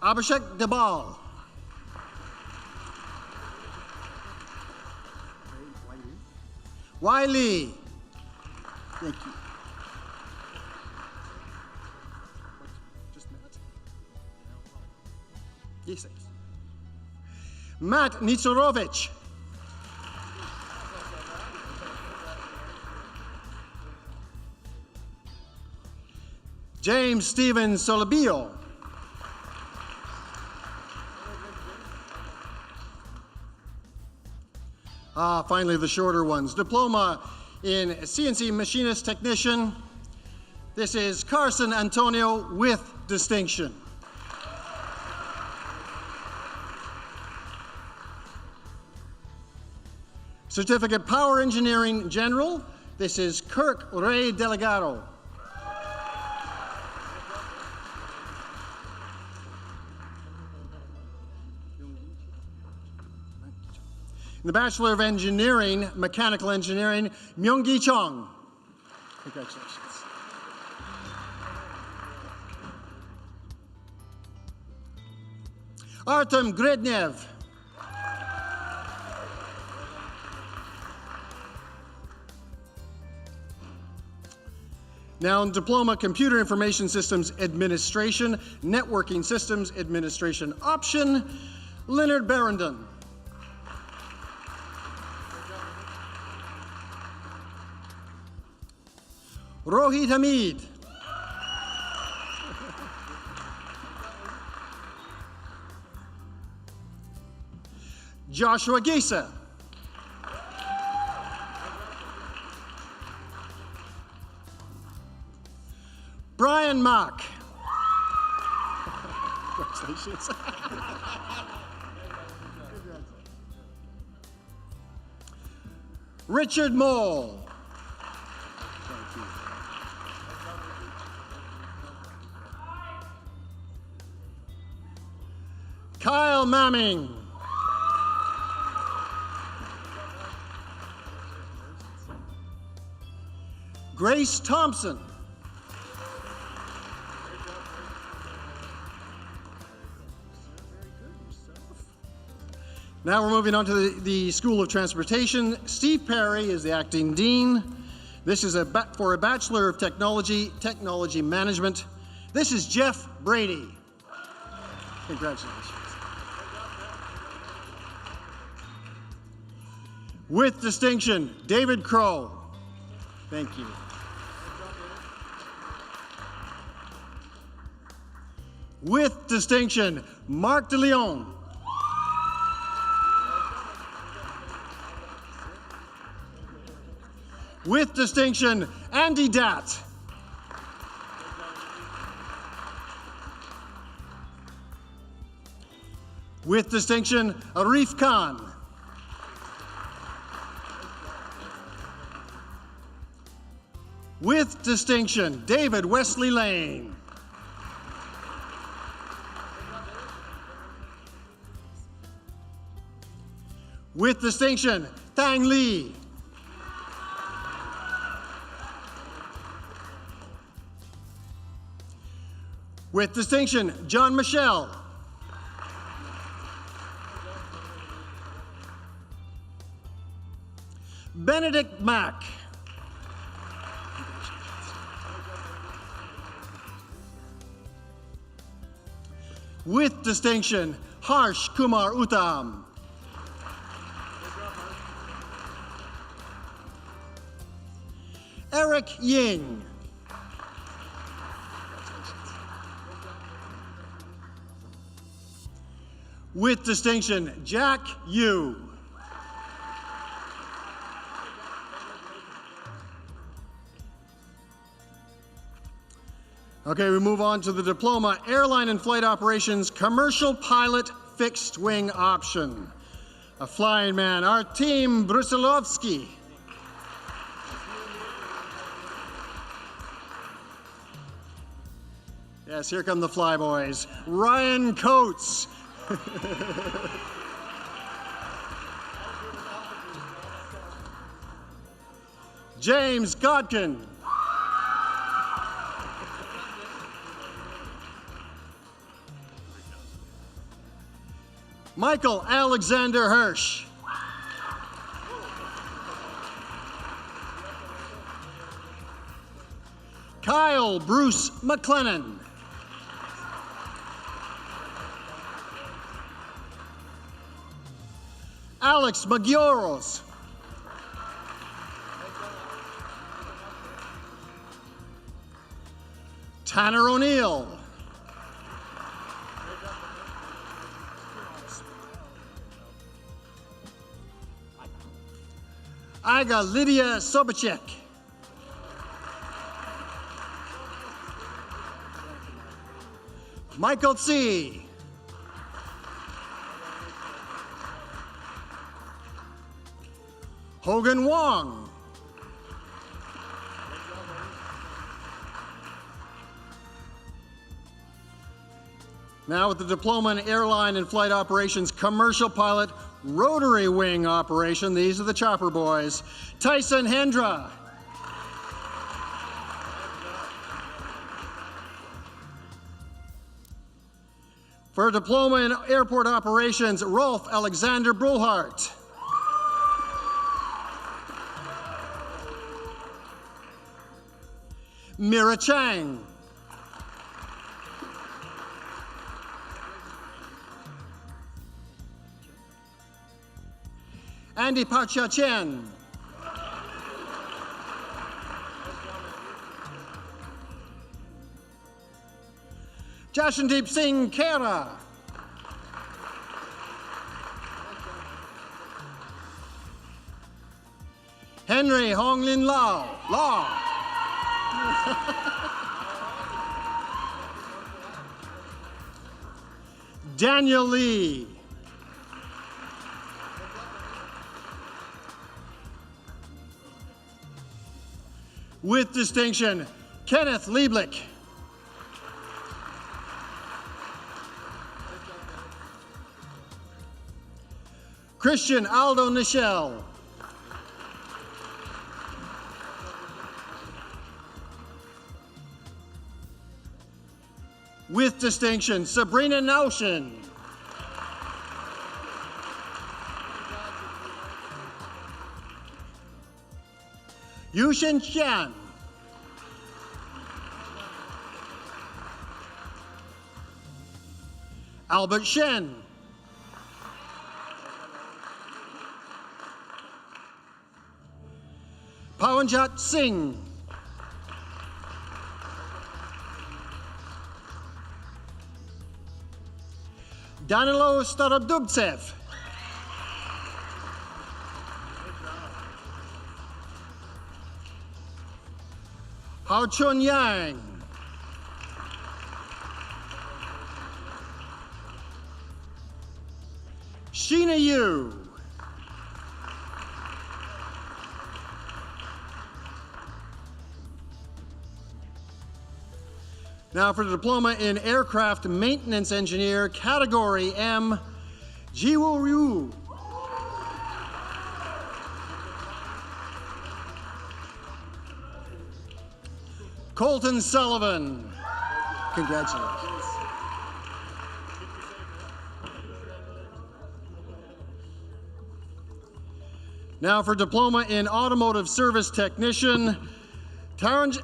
Abhishek Debal. Wiley. Thank you. Matt Nitsurovich. James Stephen Solabio. Finally, the shorter ones. Diploma in CNC Machinist Technician. This is Carson Antonio with distinction. Certificate Power Engineering General. This is Kirk Ray Delegado. The Bachelor of Engineering, Mechanical Engineering, Myung-Gi Chong. Congratulations. Artem Grednev. Now, in Diploma Computer Information Systems Administration, Networking Systems Administration option, Leonard Barrendon. Rohit Hamid. Joshua Gisa. Brian Mock. Congratulations. Richard Mole. Kyle Mamming. Grace Thompson. Now we're moving on to the School of Transportation. Steve Perry is the acting dean. This is for a Bachelor of Technology, Technology Management. This is Jeff Brady. Congratulations. With distinction, David Crow. Thank you. With distinction, Marc de Leon. With distinction, Andy Datt. With distinction, Arif Khan. With distinction, David Wesley Lane. With distinction, Thang Lee. With distinction, John Michelle. Benedict Mack. With distinction, Harsh Kumar Uttam. Eric Ying. With distinction, Jack Yu. Okay, we move on to the Diploma Airline and Flight Operations Commercial Pilot Fixed Wing Option. A flying man, Artem Brusilovsky. Yes, here come the flyboys. Ryan Coates. James Godkin. Michael Alexander Hirsch. Kyle Bruce McLennan. Alex Magioros. Tanner O'Neill. I got Lydia Sobachek. Michael C. Hogan Wong. Now with the Diploma in Airline and Flight Operations Commercial Pilot Rotary Wing Operation, these are the chopper boys. Tyson Hendra. For Diploma in Airport Operations, Rolf Alexander Brulhart. Mira Chang. Andy Pacha Chen. Jashandeep Singh Kera. Henry Hong Lin Lao. Daniel Lee. With distinction, Kenneth Lieblich. Christian Aldo Nichelle. With distinction, Sabrina Naushin. Yushin Qian. Albert Shen. Pawanjat Singh. Danilo Starobdubtsev. Hao Chun Yang. Sheena Yu. Now for the Diploma in Aircraft Maintenance Engineer, Category M, Jiwoo Ryu. Colton Sullivan. Congratulations. Now for Diploma in Automotive Service Technician, Tanraj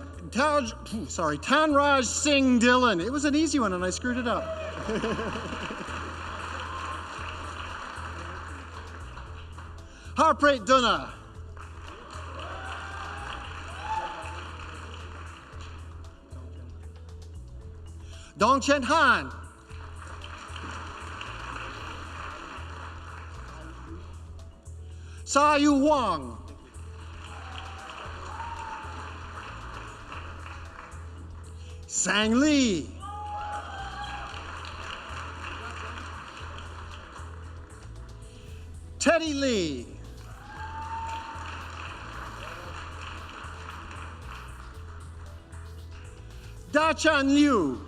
Singh Dillon. It was an easy one and I screwed it up. Harpreet Dunna. Dongchen Han. Sa Yu Wang. Sang Lee. Teddy Lee. Da-Chan Liu.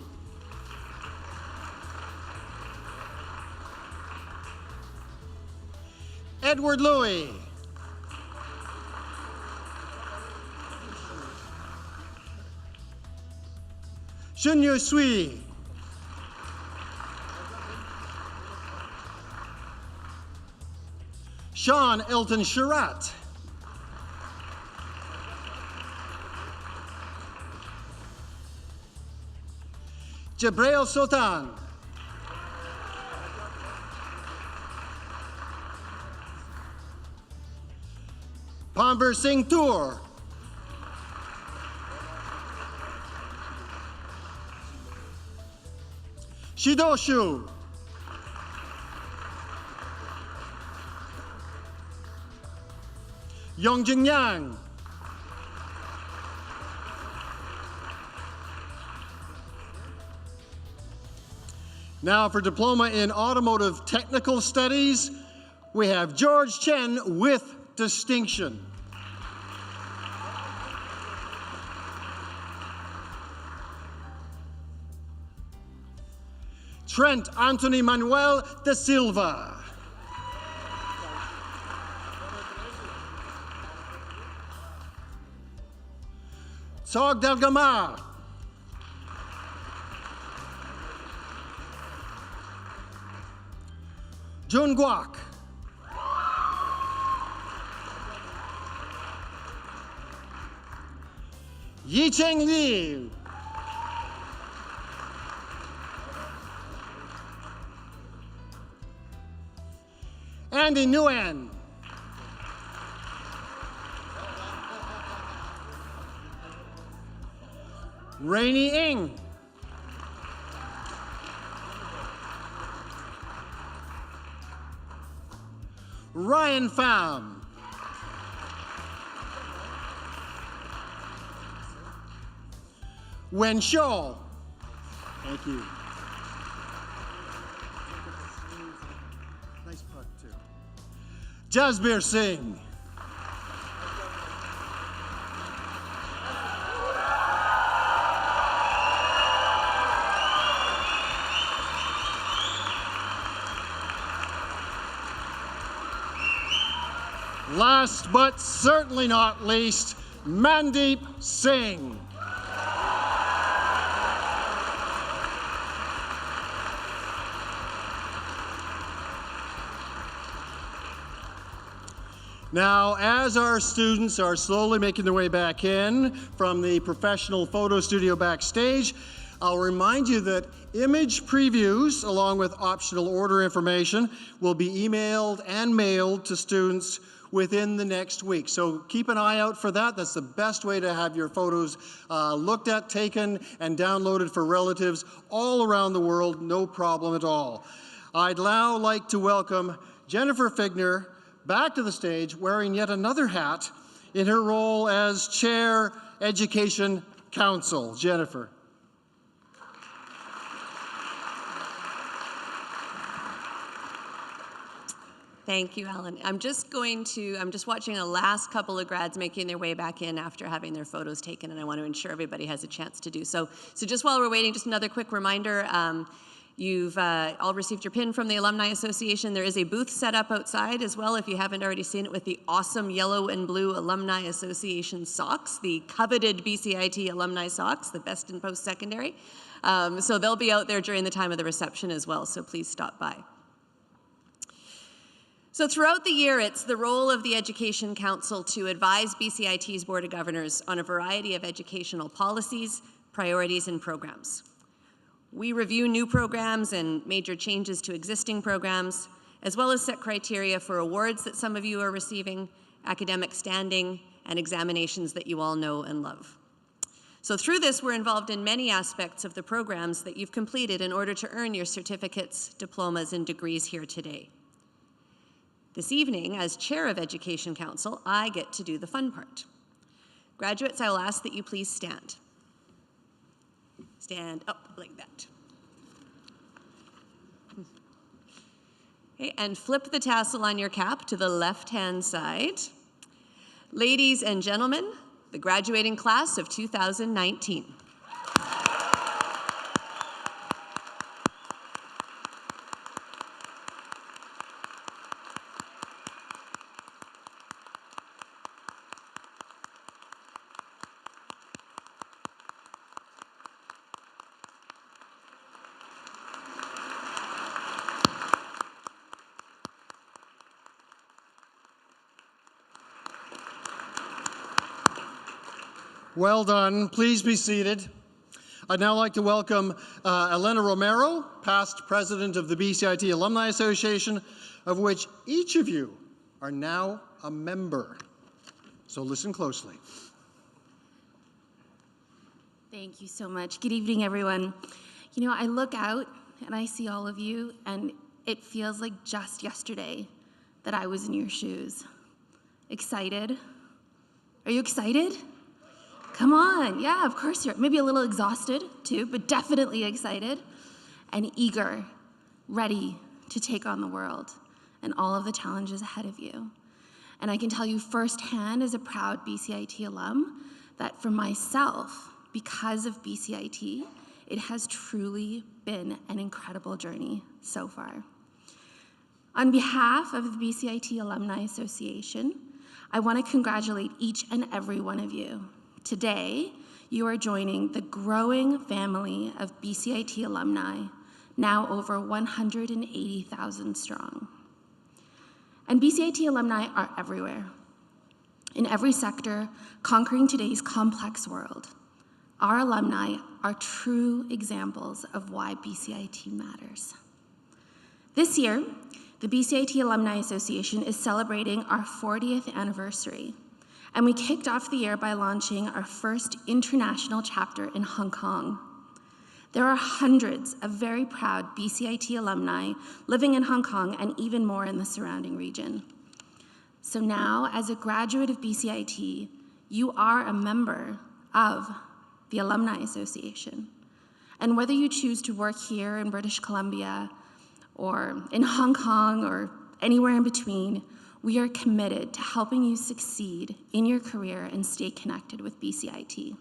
Edward Louis. Shunyu Sui. Sean Elton Sharat. Jabrail Sultan. Jasbir Singh Tour. Shidoshu. Yongjing Yang. Now for Diploma in Automotive Technical Studies, we have George Chen with distinction. Trent Anthony Manuel da Silva. Tsog Delgama. Jun Guak. Yi Cheng Liu. Andy Nguyen. Rainy Ng. Ryan Pham. Wen Shou. Thank you. Nice putt, too. Jasbir Singh. Last but certainly not least, Mandeep Singh. Now, as our students are slowly making their way back in from the professional photo studio backstage, I'll remind you that image previews, along with optional order information, will be emailed and mailed to students within the next week. So keep an eye out for that. That's the best way to have your photos looked at, taken, and downloaded for relatives all around the world, no problem at all. I'd now like to welcome Jennifer Figner back to the stage wearing yet another hat in her role as Chair, Education Council. Jennifer. Thank you, Alan. I'm just watching the last couple of grads making their way back in after having their photos taken, and I want to ensure everybody has a chance to do so. So just while we're waiting, just another quick reminder, you've all received your pin from the Alumni Association. There is a booth set up outside as well, if you haven't already seen it, with the awesome yellow and blue Alumni Association socks, the coveted BCIT alumni socks, the best in post-secondary. So they'll be out there during the time of the reception as well, so please stop by. So throughout the year, it's the role of the Education Council to advise BCIT's Board of Governors on a variety of educational policies, priorities, and programs. We review new programs and major changes to existing programs, as well as set criteria for awards that some of you are receiving, academic standing, and examinations that you all know and love. So through this, we're involved in many aspects of the programs that you've completed in order to earn your certificates, diplomas, and degrees here today. This evening, as Chair of Education Council, I get to do the fun part. Graduates, I will ask that you please stand. Stand up like that. Okay, and flip the tassel on your cap to the left-hand side. Ladies and gentlemen, the graduating class of 2019. Well done. Please be seated. I'd now like to welcome Elena Romero, past president of the BCIT Alumni Association, of which each of you are now a member. So listen closely. Thank you so much. Good evening, everyone. You know, I look out and I see all of you, and it feels like just yesterday that I was in your shoes. Excited? Are you excited? Come on. Yeah, of course you're. Maybe a little exhausted too, but definitely excited and eager, ready to take on the world and all of the challenges ahead of you. And I can tell you firsthand as a proud BCIT alum that for myself, because of BCIT, it has truly been an incredible journey so far. On behalf of the BCIT Alumni Association, I want to congratulate each and every one of you. Today, you are joining the growing family of BCIT alumni, now over 180,000 strong. And BCIT alumni are everywhere, in every sector, conquering today's complex world. Our alumni are true examples of why BCIT matters. This year, the BCIT Alumni Association is celebrating our 40th anniversary, and we kicked off the year by launching our first international chapter in Hong Kong. There are hundreds of very proud BCIT alumni living in Hong Kong and even more in the surrounding region. So now, as a graduate of BCIT, you are a member of the Alumni Association. And whether you choose to work here in British Columbia or in Hong Kong or anywhere in between, we are committed to helping you succeed in your career and stay connected with BCIT.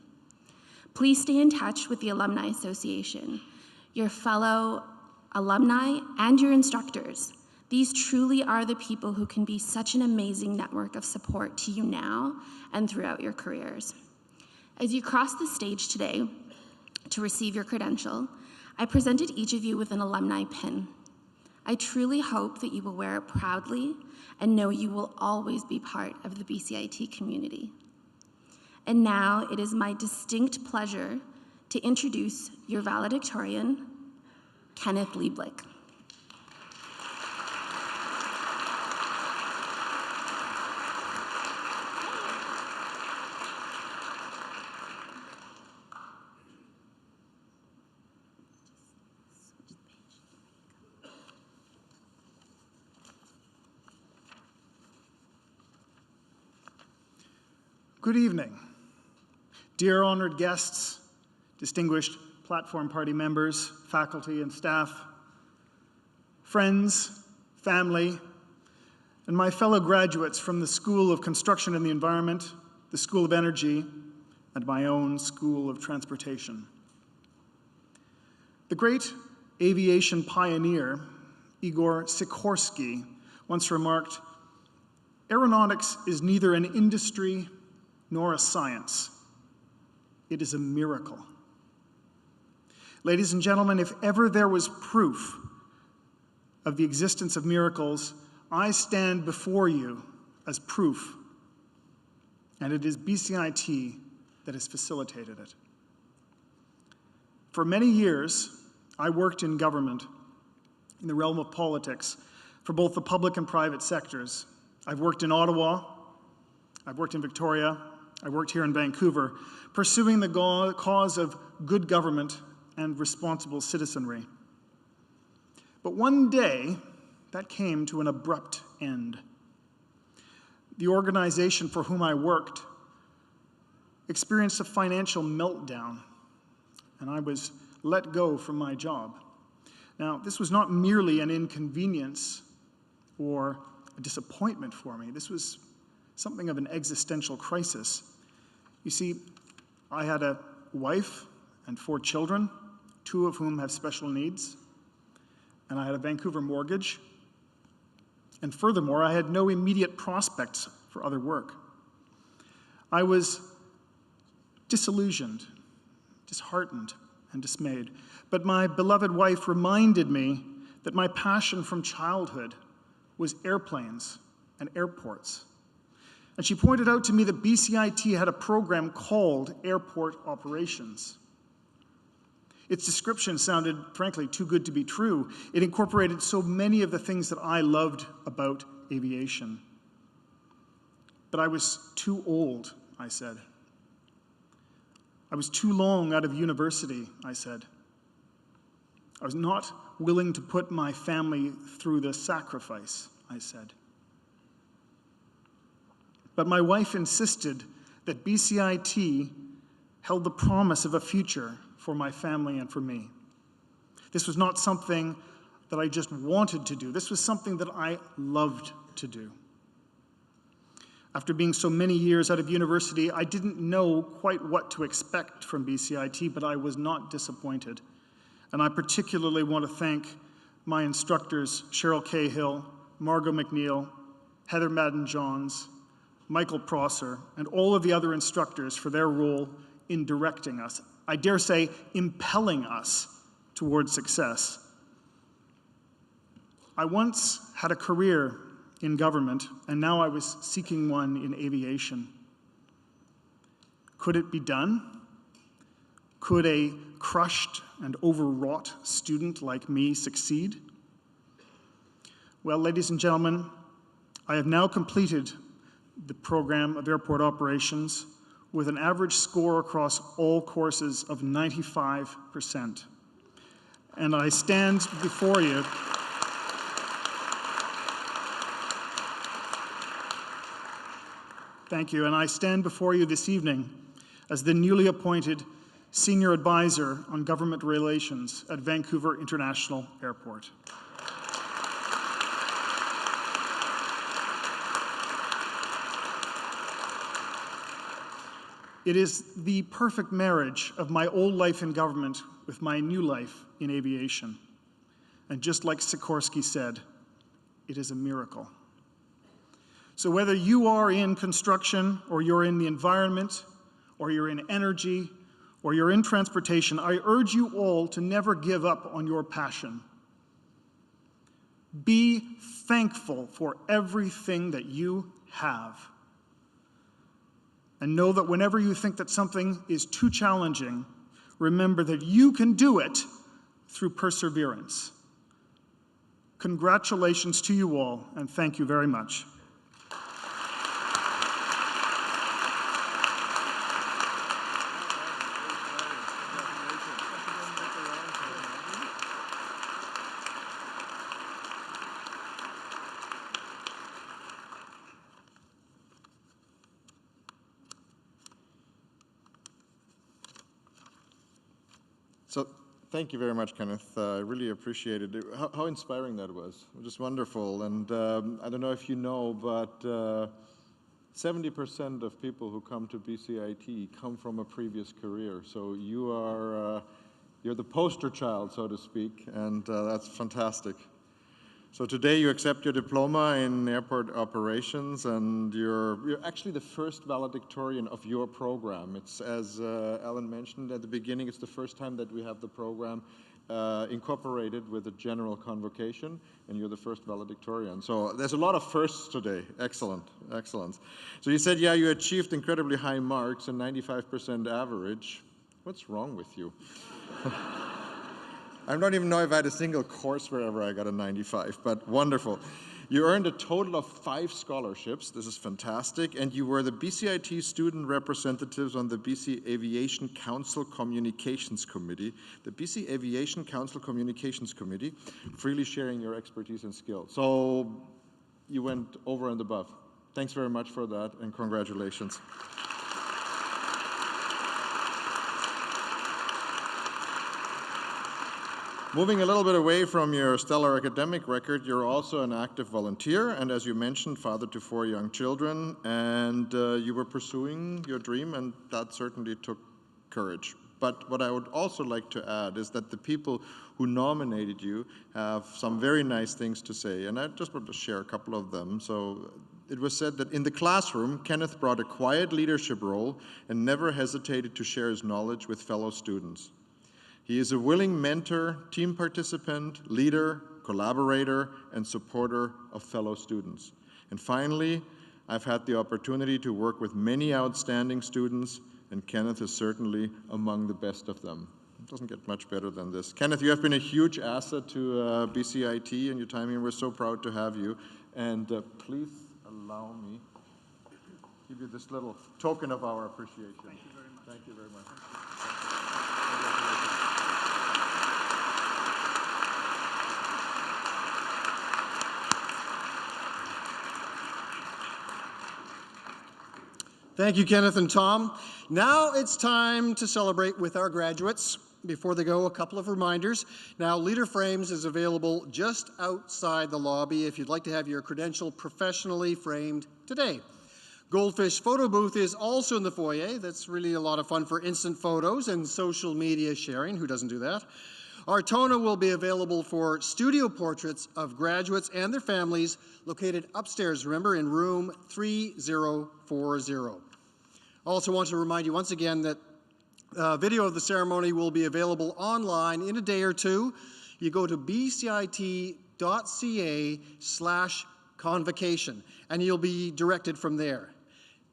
Please stay in touch with the Alumni Association, your fellow alumni, and your instructors. These truly are the people who can be such an amazing network of support to you now and throughout your careers. As you cross the stage today to receive your credential, I presented each of you with an alumni pin. I truly hope that you will wear it proudly and know you will always be part of the BCIT community. And now it is my distinct pleasure to introduce your valedictorian, Kenneth Lieblick. Good evening, dear honored guests, distinguished platform party members, faculty and staff, friends, family, and my fellow graduates from the School of Construction and the Environment, the School of Energy, and my own School of Transportation. The great aviation pioneer, Igor Sikorsky, once remarked, "Aeronautics is neither an industry nor a science. It is a miracle." Ladies and gentlemen, if ever there was proof of the existence of miracles, I stand before you as proof, and it is BCIT that has facilitated it. For many years, I worked in government, in the realm of politics, for both the public and private sectors. I've worked in Ottawa, I've worked in Victoria, I worked here in Vancouver, pursuing the cause of good government and responsible citizenry. But one day, that came to an abrupt end. The organization for whom I worked experienced a financial meltdown, and I was let go from my job. Now, this was not merely an inconvenience or a disappointment for me. This was something of an existential crisis. You see, I had a wife and 4 children, 2 of whom have special needs, and I had a Vancouver mortgage, and furthermore, I had no immediate prospects for other work. I was disillusioned, disheartened, and dismayed, but my beloved wife reminded me that my passion from childhood was airplanes and airports. And she pointed out to me that BCIT had a program called Airport Operations. Its description sounded, frankly, too good to be true. It incorporated so many of the things that I loved about aviation. But I was too old, I said. I was too long out of university, I said. I was not willing to put my family through the sacrifice, I said. But my wife insisted that BCIT held the promise of a future for my family and for me. This was not something that I just wanted to do. This was something that I loved to do. After being so many years out of university, I didn't know quite what to expect from BCIT, but I was not disappointed. And I particularly want to thank my instructors, Cheryl Cahill, Margot McNeil, Heather Madden-Johns, Michael Prosser, and all of the other instructors for their role in directing us. I dare say, impelling us towards success. I once had a career in government, and now I was seeking one in aviation. Could it be done? Could a crushed and overwrought student like me succeed? Well, ladies and gentlemen, I have now completed the program of airport operations with an average score across all courses of 95%. And I stand before you Thank you, and I stand before you this evening as the newly appointed Senior Advisor on Government Relations at Vancouver International Airport. It is the perfect marriage of my old life in government with my new life in aviation. And just like Sikorsky said, it is a miracle. So whether you are in construction, or you're in the environment, or you're in energy, or you're in transportation, I urge you all to never give up on your passion. Be thankful for everything that you have. And know that whenever you think that something is too challenging, remember that you can do it through perseverance. Congratulations to you all, and thank you very much. So thank you very much, Kenneth. I really appreciated it. How inspiring that was. Just wonderful. And I don't know if you know, but 70% of people who come to BCIT come from a previous career. So you are you're the poster child, so to speak, and that's fantastic. So today you accept your diploma in airport operations, and you're actually the first valedictorian of your program. It's, as Alan mentioned at the beginning, it's the first time that we have the program incorporated with a general convocation, and you're the first valedictorian. So there's a lot of firsts today. Excellent, excellent. So you said, yeah, you achieved incredibly high marks and 95% average. What's wrong with you? I don't even know if I had a single course wherever I got a 95, but wonderful. You earned a total of 5 scholarships. This is fantastic. And you were the BCIT student representatives on the BC Aviation Council Communications Committee. The BC Aviation Council Communications Committee, freely sharing your expertise and skills. So you went over and above. Thanks very much for that, and congratulations. Moving a little bit away from your stellar academic record, you're also an active volunteer, and as you mentioned, father to 4 young children, and you were pursuing your dream, and that certainly took courage. But what I would also like to add is that the people who nominated you have some very nice things to say, and I just want to share a couple of them. So it was said that in the classroom, Kenneth brought a quiet leadership role and never hesitated to share his knowledge with fellow students. He is a willing mentor, team participant, leader, collaborator, and supporter of fellow students. And finally, I've had the opportunity to work with many outstanding students, and Kenneth is certainly among the best of them. It doesn't get much better than this. Kenneth, you have been a huge asset to BCIT and your time here. We're so proud to have you. And please allow me give you this little token of our appreciation. Thank you very much. Thank you very much. Thank you, Kenneth and Tom. Now it's time to celebrate with our graduates. Before they go, a couple of reminders. Now, Leader Frames is available just outside the lobby if you'd like to have your credential professionally framed today. Goldfish Photo Booth is also in the foyer. That's really a lot of fun for instant photos and social media sharing. Who doesn't do that? Artona will be available for studio portraits of graduates and their families located upstairs, remember, in room 3040. Also want to remind you once again that video of the ceremony will be available online in a day or two. You go to bcit.ca/convocation and you'll be directed from there.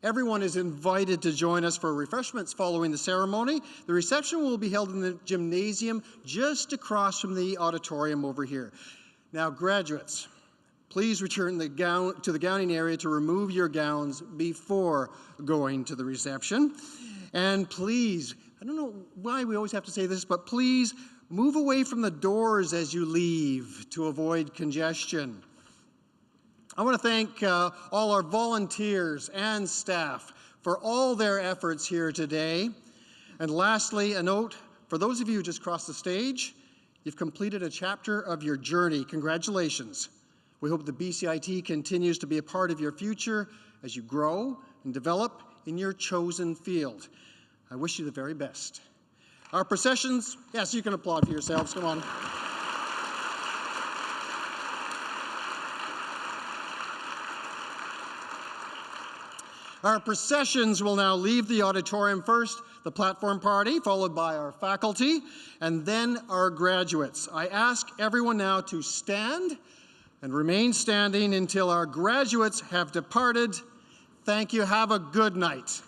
Everyone is invited to join us for refreshments following the ceremony. The reception will be held in the gymnasium just across from the auditorium over here. Now, graduates, please return to the gowning area to remove your gowns before going to the reception. And please, I don't know why we always have to say this, but please move away from the doors as you leave to avoid congestion. I want to thank all our volunteers and staff for all their efforts here today. And lastly, a note, for those of you who just crossed the stage, you've completed a chapter of your journey. Congratulations. We hope the BCIT continues to be a part of your future as you grow and develop in your chosen field. I wish you the very best. Our processions, yes, you can applaud for yourselves, come on. Our processions will now leave the auditorium first, the platform party, followed by our faculty, and then our graduates. I ask everyone now to stand and remain standing until our graduates have departed. Thank you. Have a good night.